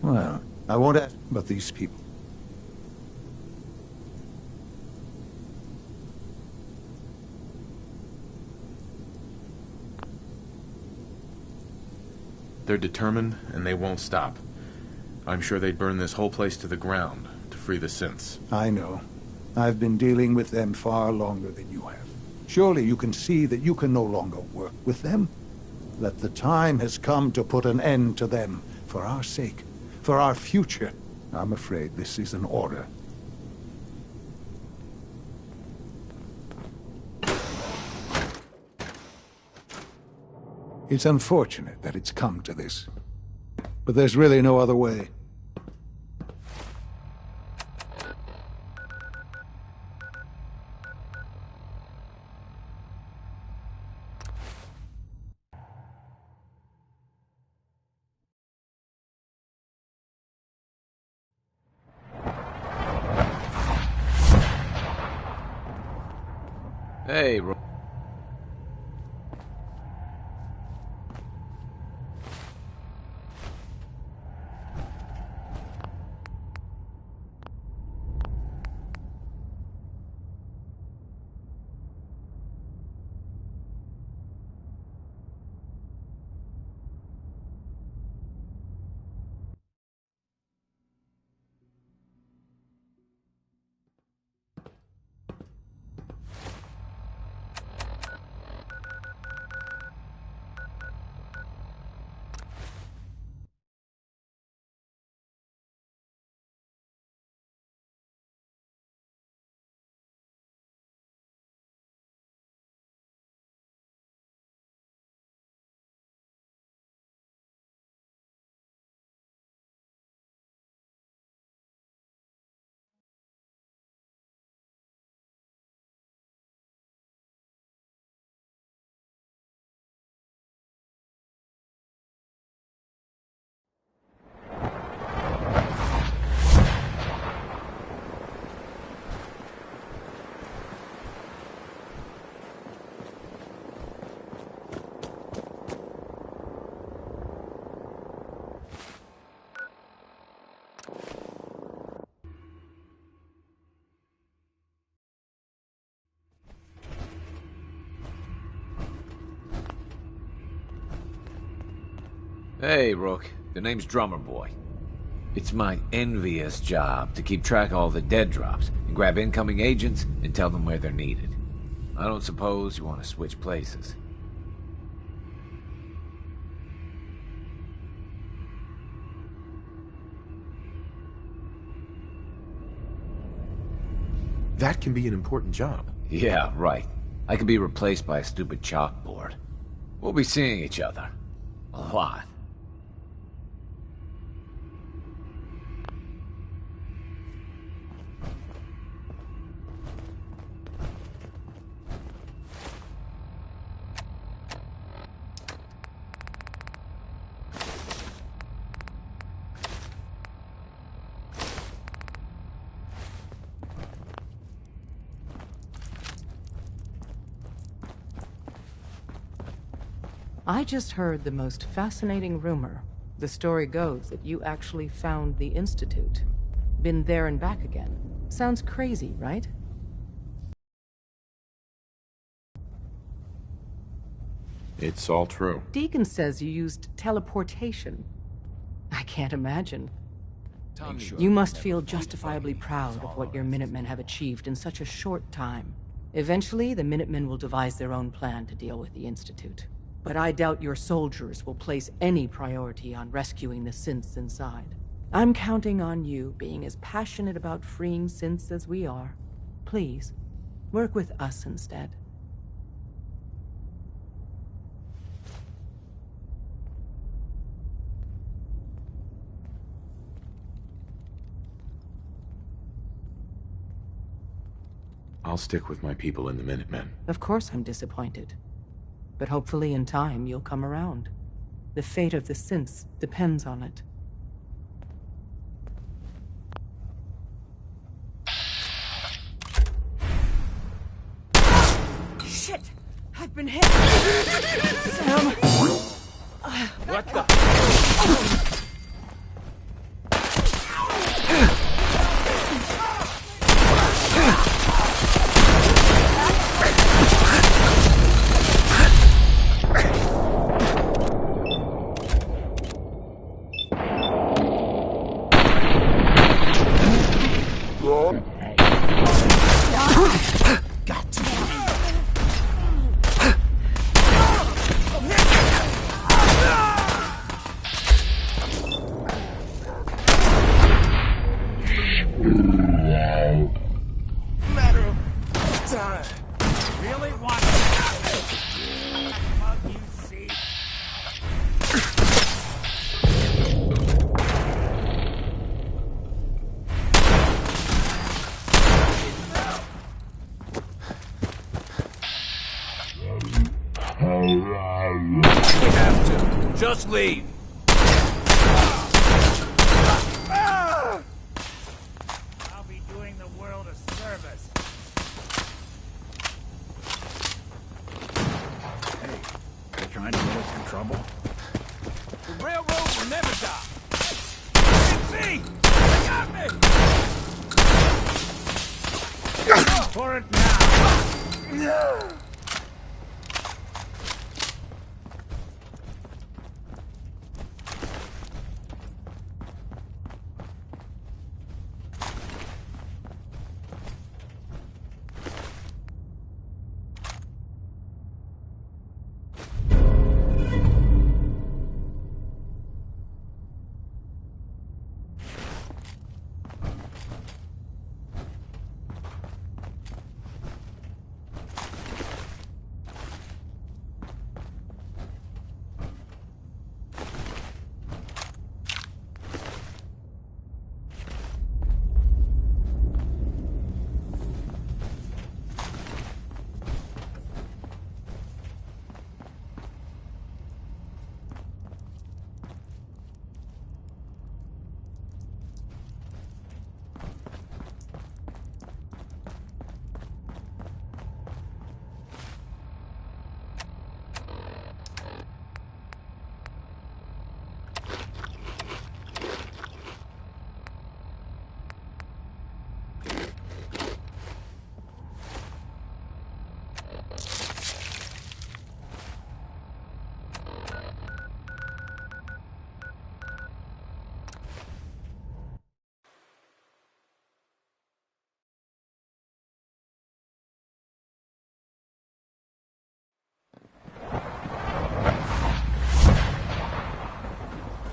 Well, I won't ask about these people. They're determined, and they won't stop. I'm sure they'd burn this whole place to the ground to free the synths. I know. I've been dealing with them far longer than you have. Surely you can see that you can no longer work with them? That the time has come to put an end to them, for our sake, for our future. I'm afraid this is an order. It's unfortunate that it's come to this, but there's really no other way. Hey, Hey, Rook. The name's Drummer Boy. It's my envious job to keep track of all the dead drops and grab incoming agents and tell them where they're needed. I don't suppose you want to switch places. That can be an important job. Yeah, right. I could be replaced by a stupid chalkboard. We'll be seeing each other. A lot. I just heard the most fascinating rumor. The story goes that you actually found the Institute. Been there and back again. Sounds crazy, right? It's all true. Deacon says you used teleportation. I can't imagine. You must feel justifiably proud of what your Minutemen have achieved in such a short time. Eventually, the Minutemen will devise their own plan to deal with the Institute. But I doubt your soldiers will place any priority on rescuing the synths inside. I'm counting on you being as passionate about freeing synths as we are. Please, work with us instead. I'll stick with my people in the Minutemen. Of course I'm disappointed. But hopefully in time you'll come around. The fate of the synths depends on it. Shit! I've been hit! Sam! What the? Just leave. I'll be doing the world a service. Hey, they're trying to get us in trouble. The railroad will never die. See, they got me. For it now.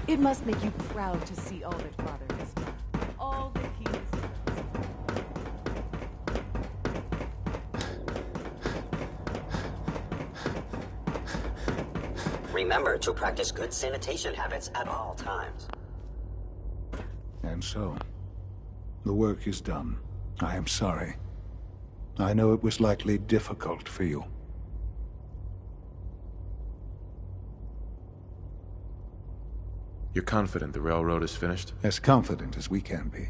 It must make you proud to see all that Father has done. All that he has done. Remember to practice good sanitation habits at all times. And so, the work is done. I am sorry. I know it was likely difficult for you. You're confident the railroad is finished? As confident as we can be.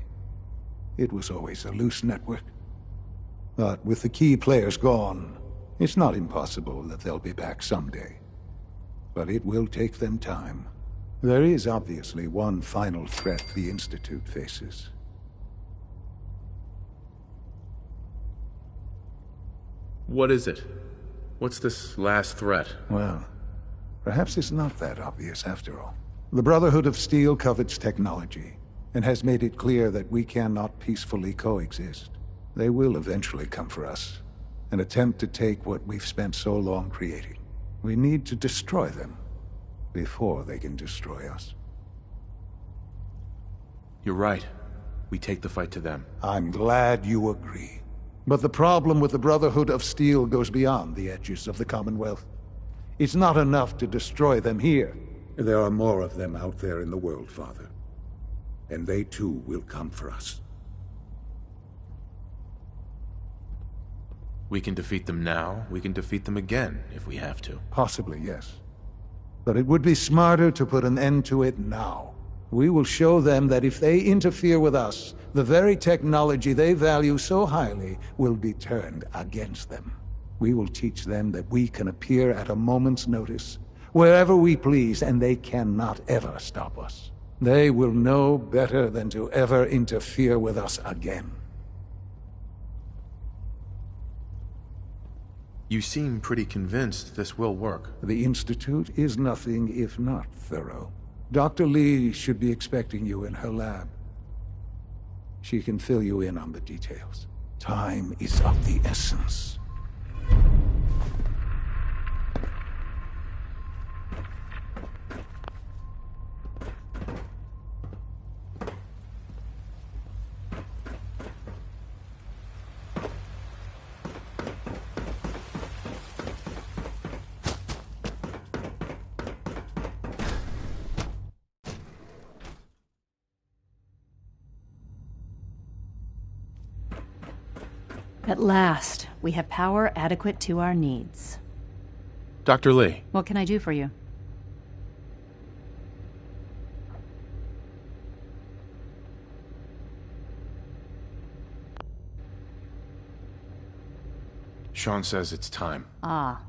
It was always a loose network. But with the key players gone, it's not impossible that they'll be back someday. But it will take them time. There is obviously one final threat the Institute faces. What is it? What's this last threat? Well, perhaps it's not that obvious after all. The Brotherhood of Steel covets technology, and has made it clear that we cannot peacefully coexist. They will eventually come for us, and attempt to take what we've spent so long creating. We need to destroy them, before they can destroy us. You're right. We take the fight to them. I'm glad you agree. But the problem with the Brotherhood of Steel goes beyond the edges of the Commonwealth. It's not enough to destroy them here. There are more of them out there in the world, Father. And they too will come for us. We can defeat them now, we can defeat them again, if we have to. Possibly, yes. But it would be smarter to put an end to it now. We will show them that if they interfere with us, the very technology they value so highly will be turned against them. We will teach them that we can appear at a moment's notice, wherever we please, and they cannot ever stop us. They will know better than to ever interfere with us again. You seem pretty convinced this will work. The Institute is nothing if not thorough. Dr. Lee should be expecting you in her lab. She can fill you in on the details. Time is of the essence. At last, we have power adequate to our needs. Dr. Lee. What can I do for you? Sean says it's time. Ah,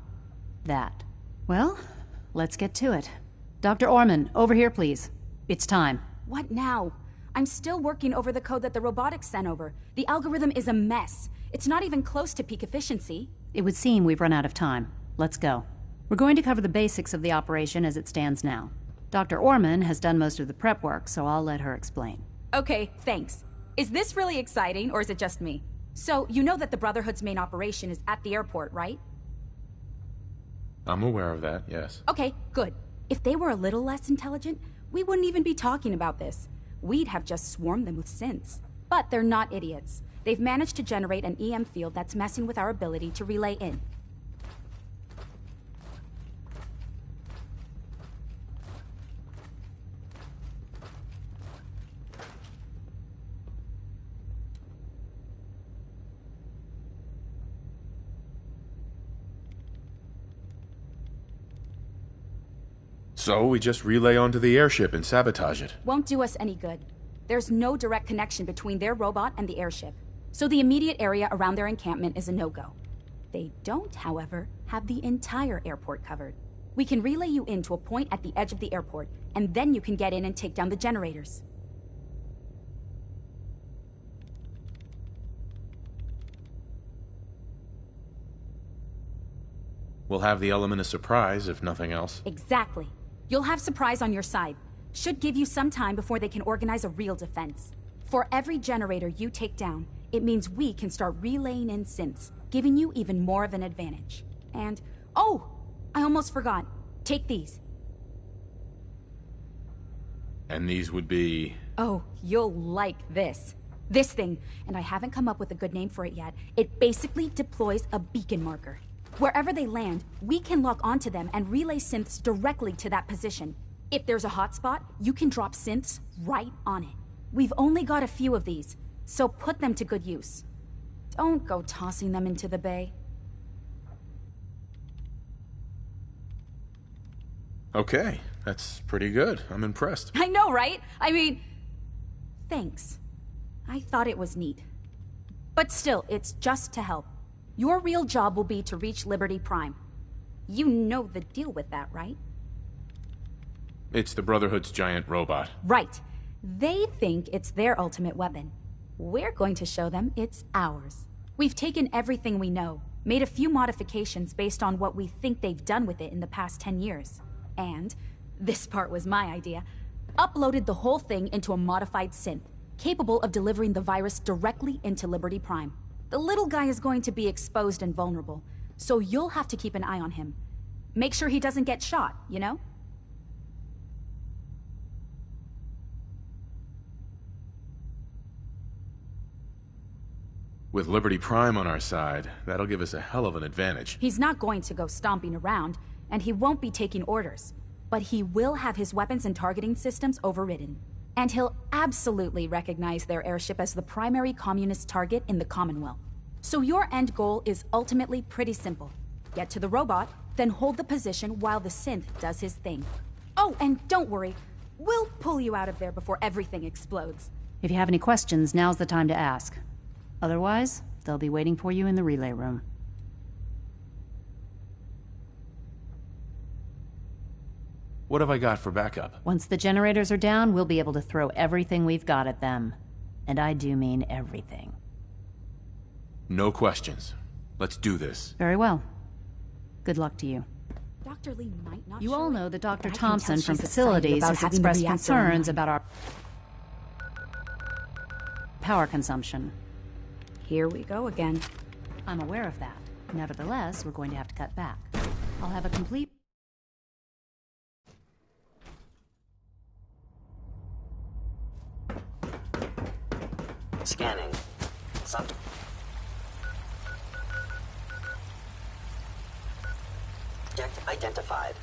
that. Well, let's get to it. Dr. Orman, over here, please. It's time. What now? I'm still working over the code that the robotics sent over. The algorithm is a mess. It's not even close to peak efficiency. It would seem we've run out of time. Let's go. We're going to cover the basics of the operation as it stands now. Dr. Orman has done most of the prep work, so I'll let her explain. Okay, thanks. Is this really exciting, or is it just me? So, you know that the Brotherhood's main operation is at the airport, right? I'm aware of that, yes. Okay, good. If they were a little less intelligent, we wouldn't even be talking about this. We'd have just swarmed them with synths. But they're not idiots. They've managed to generate an EM field that's messing with our ability to relay in. So we just relay onto the airship and sabotage it. Won't do us any good. There's no direct connection between their robot and the airship, so the immediate area around their encampment is a no-go. They don't, however, have the entire airport covered. We can relay you in to a point at the edge of the airport, and then you can get in and take down the generators. We'll have the element of surprise, if nothing else. Exactly. You'll have surprise on your side. Should give you some time before they can organize a real defense. For every generator you take down, it means we can start relaying in synths, giving you even more of an advantage. And, oh! I almost forgot. Take these. And these would be... Oh, you'll like this. This thing, and I haven't come up with a good name for it yet, it basically deploys a beacon marker. Wherever they land, we can lock onto them and relay synths directly to that position. If there's a hotspot, you can drop synths right on it. We've only got a few of these, so put them to good use. Don't go tossing them into the bay. Okay, that's pretty good. I'm impressed. I know, right? I mean, thanks. I thought it was neat. But still, it's just to help. Your real job will be to reach Liberty Prime. You know the deal with that, right? It's the Brotherhood's giant robot. Right. They think it's their ultimate weapon. We're going to show them it's ours. We've taken everything we know, made a few modifications based on what we think they've done with it in the past 10 years. And, this part was my idea, uploaded the whole thing into a modified synth, capable of delivering the virus directly into Liberty Prime. The little guy is going to be exposed and vulnerable, so you'll have to keep an eye on him. Make sure he doesn't get shot, you know? With Liberty Prime on our side, that'll give us a hell of an advantage. He's not going to go stomping around, and he won't be taking orders. But he will have his weapons and targeting systems overridden. And he'll absolutely recognize their airship as the primary communist target in the Commonwealth. So your end goal is ultimately pretty simple. Get to the robot, then hold the position while the synth does his thing. Oh, and don't worry. We'll pull you out of there before everything explodes. If you have any questions, now's the time to ask. Otherwise, they'll be waiting for you in the relay room. What have I got for backup? Once the generators are down, we'll be able to throw everything we've got at them. And I do mean everything. No questions. Let's do this. Very well. Good luck to you. Dr. Lee might not. You all know that Dr. but I can Thompson tell from she's Facilities excited about has having the expressed reactor concerns online. about our power consumption. Here we go again. I'm aware of that. Nevertheless, we're going to have to cut back. I'll have a complete... Scanning. Subject identified.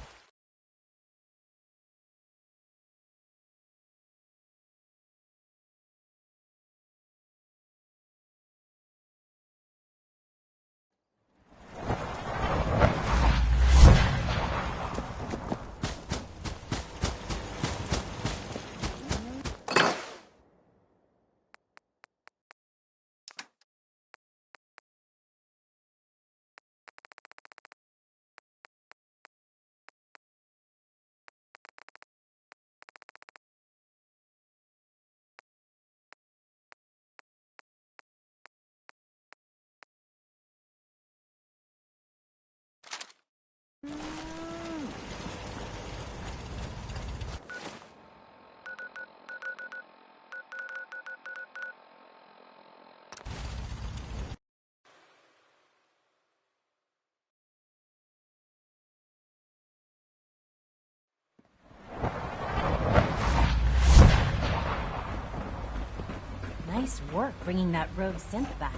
Nice work bringing that rogue synth back.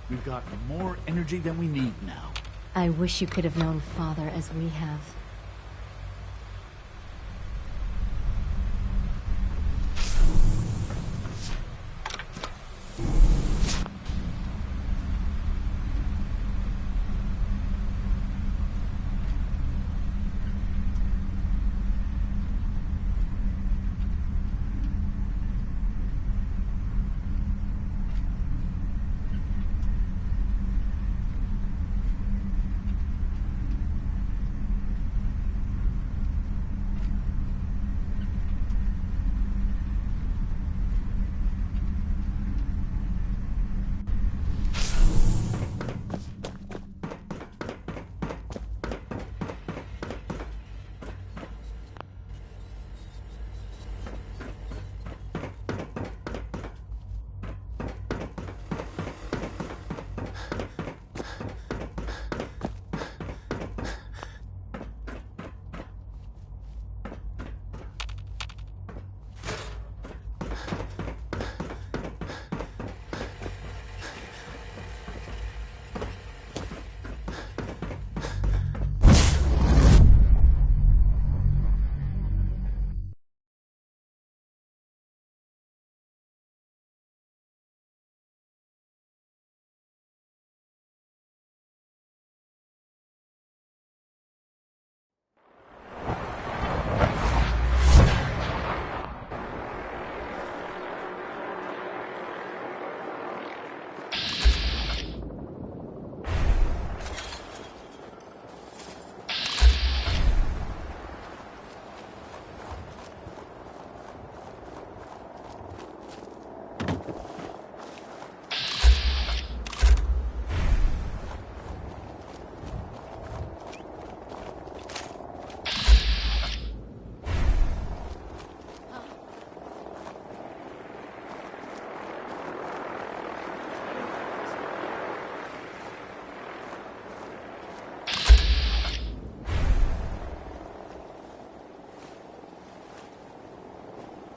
We've got more energy than we need now. I wish you could have known Father as we have.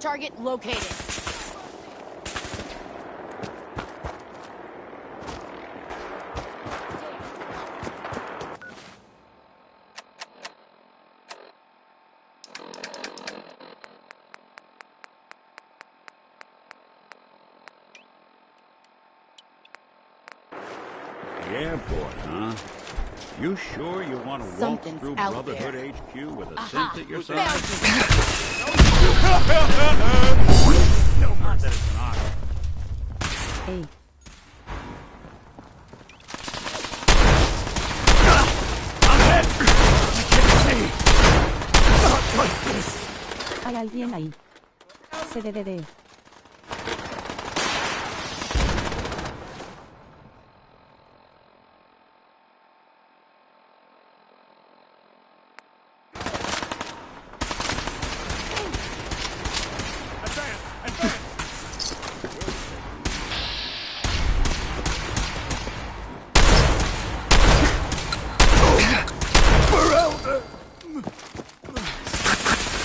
Target located. Airport, huh? You sure you want to walk Something's through out Brotherhood there. HQ with a Aha, synth at your found side? No, not that it's an honor. Hey. I'm hit! I can't see! alguien ahí. CDD.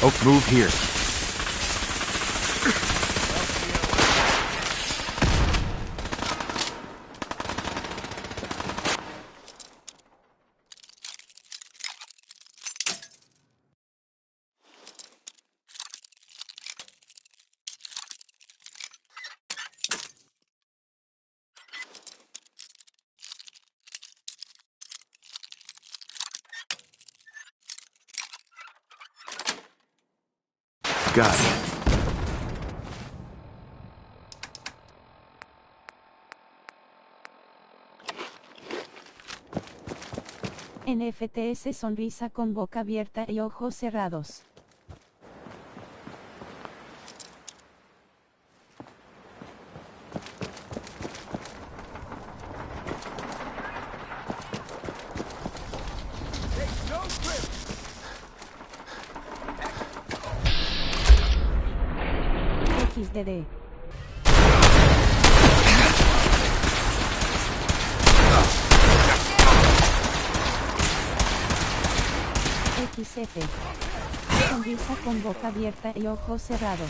Oak, move here. Got it. NFTs sonrisa con boca abierta y ojos cerrados. XDD. XF. Sonrisa con boca abierta y ojos cerrados.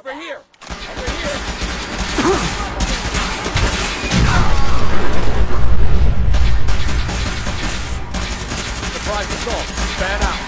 Over here! Over here! That's all. Fan out.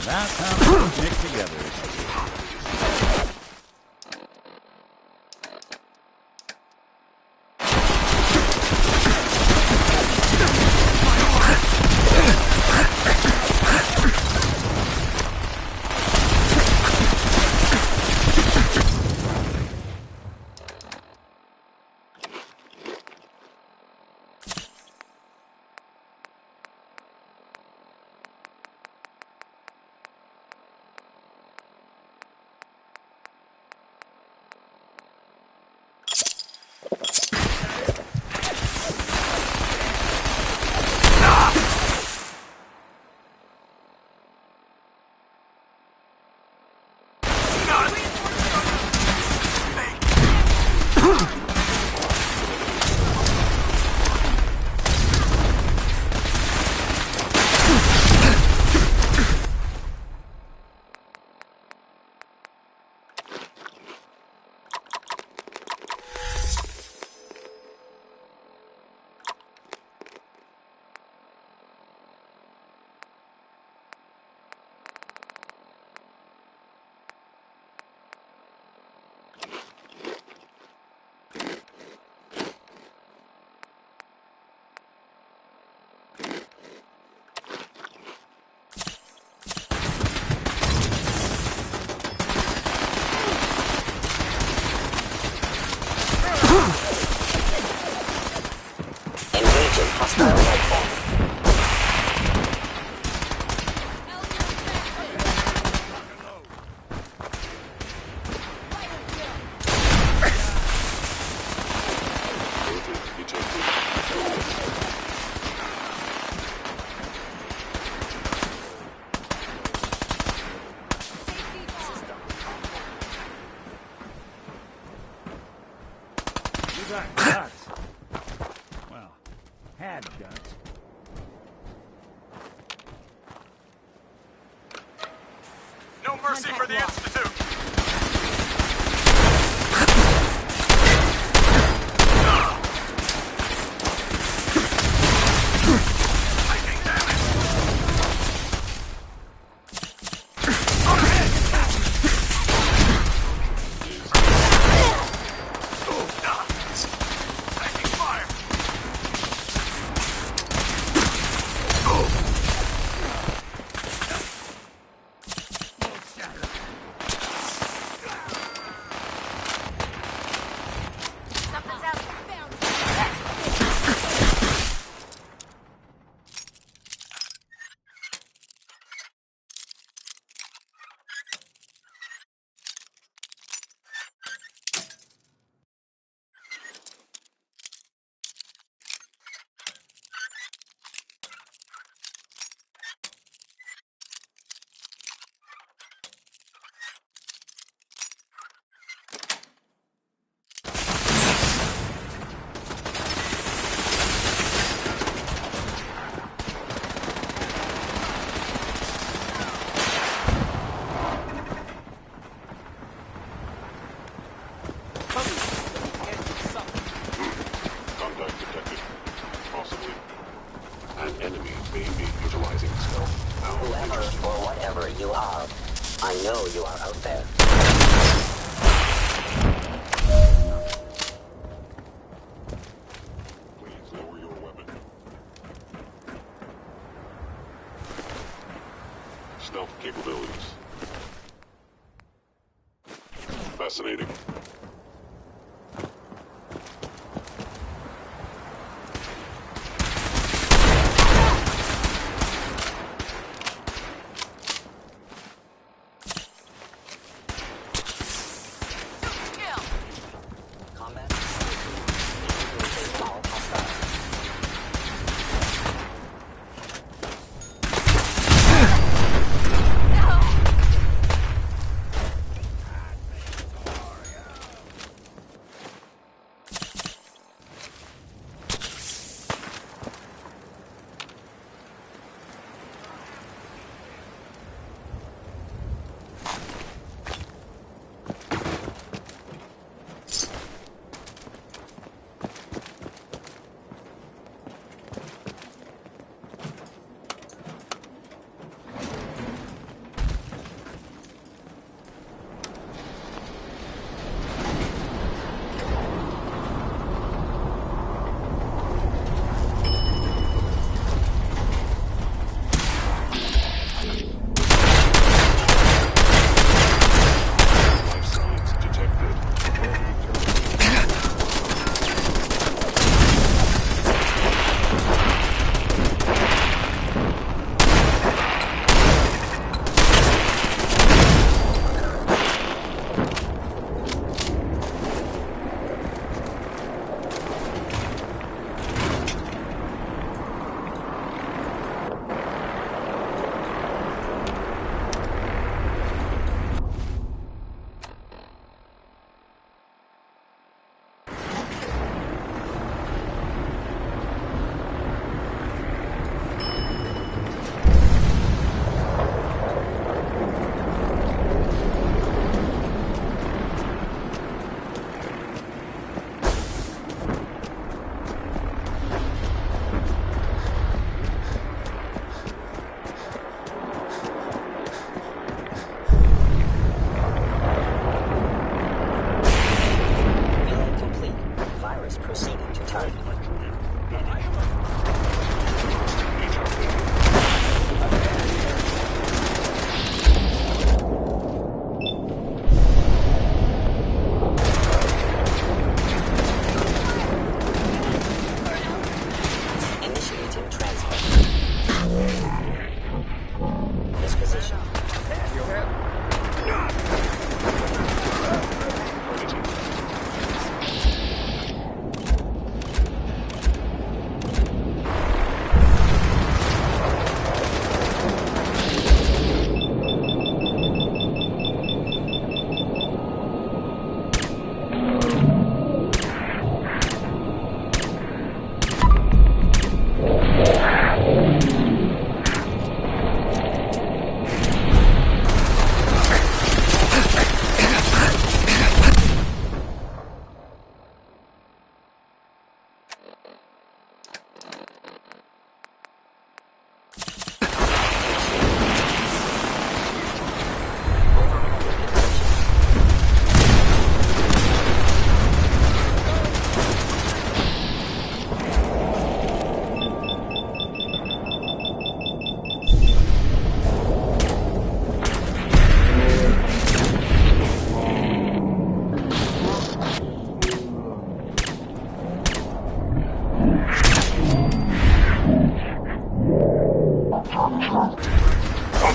That's how they stick together. Proxy for the Institute! Stealth capabilities. Fascinating.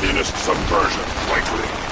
Communist subversion likely.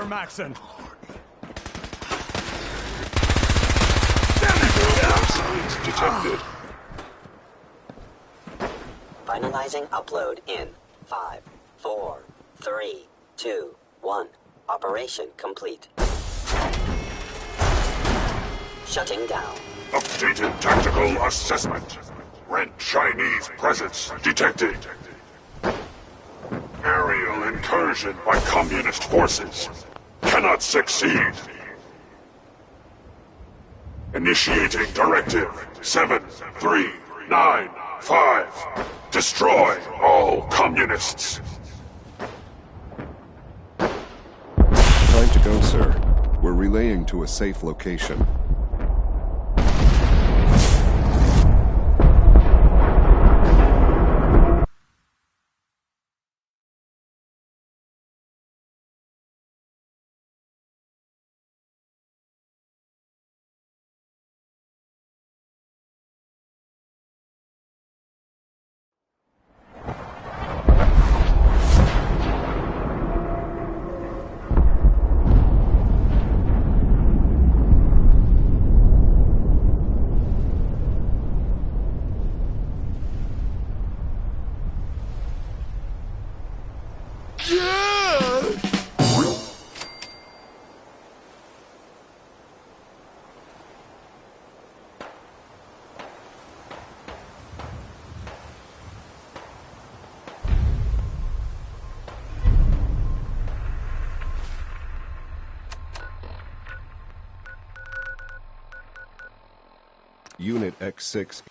Maxon. Detected. Finalizing upload in 5, 4, 3, 2, 1. Operation complete. Shutting down. Updated tactical assessment. Red Chinese presence detected. Aerial incursion by communist forces. Cannot succeed. Initiating directive 7395. Destroy all communists. Time to go, sir. We're relaying to a safe location. Unit X6.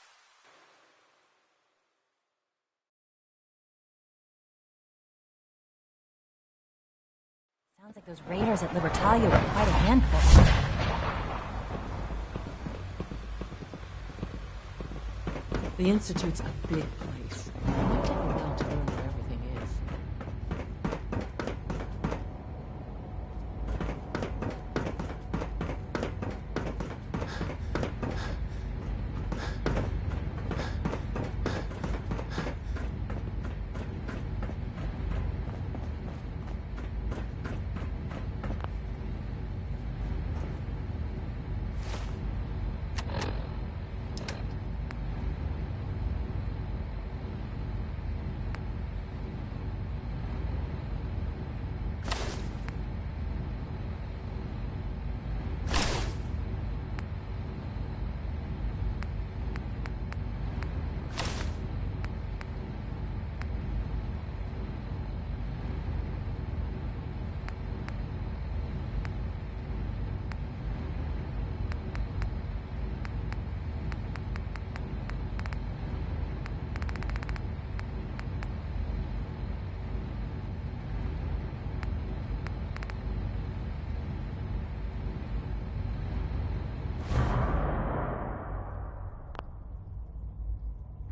Sounds like those raiders at Libertalia were quite a handful. The Institute's a big place. It might take a while to learn where everything is.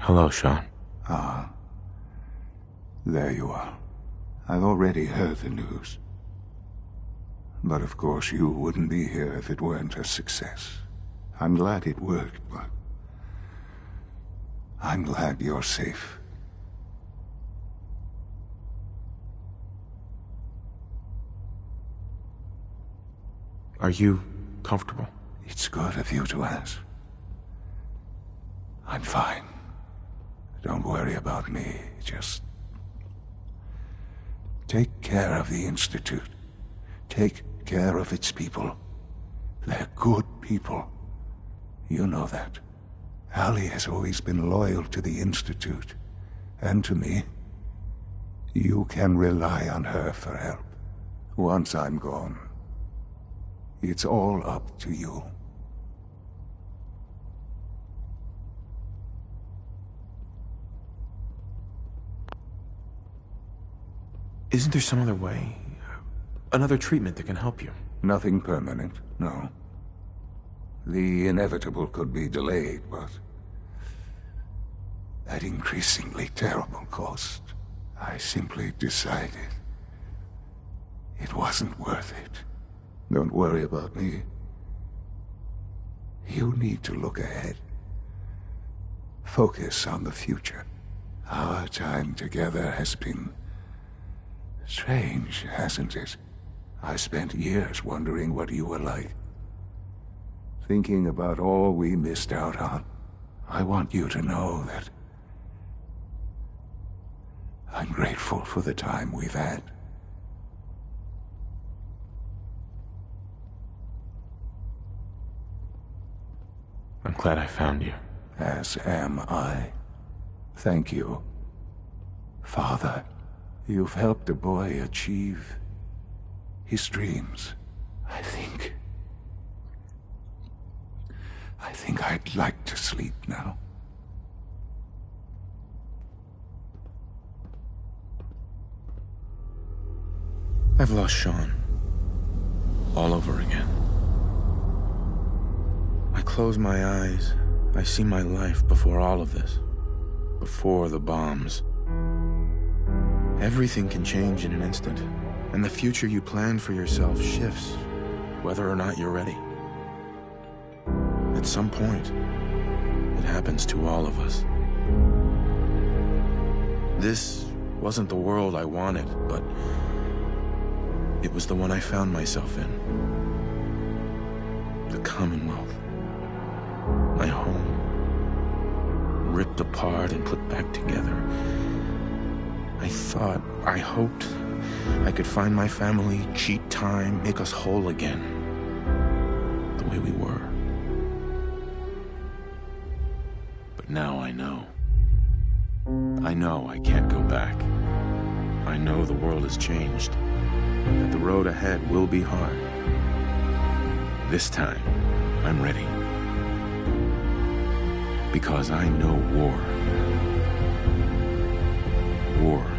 Hello, Sean. Ah. There you are. I've already heard the news. But of course you wouldn't be here if it weren't a success. I'm glad it worked, but I'm glad you're safe. Are you comfortable? It's good of you to ask. I'm fine. Don't worry about me. Just take care of the Institute. Take care of its people. They're good people. You know that. Allie has always been loyal to the Institute, and to me. You can rely on her for help. Once I'm gone, it's all up to you. Isn't there some other way? Another treatment that can help you? Nothing permanent, no. The inevitable could be delayed, but at increasingly terrible cost, I simply decided it wasn't worth it. Don't worry about me. You need to look ahead. Focus on the future. Our time together has been strange, hasn't it? I spent years wondering what you were like. Thinking about all we missed out on. I want you to know that I'm grateful for the time we've had. I'm glad I found you. As am I. Thank you. Father, you've helped a boy achieve his dreams. I think I'd like to sleep now. I've lost Sean. All over again. I close my eyes. I see my life before all of this. Before the bombs. Everything can change in an instant. And the future you plan for yourself shifts, whether or not you're ready. At some point, it happens to all of us. This wasn't the world I wanted, but it was the one I found myself in. The Commonwealth. My home. Ripped apart and put back together. I hoped I could find my family, cheat time, make us whole again. The way we were. But now I know. I know I can't go back. I know the world has changed. That the road ahead will be hard. This time, I'm ready. Because I know war. War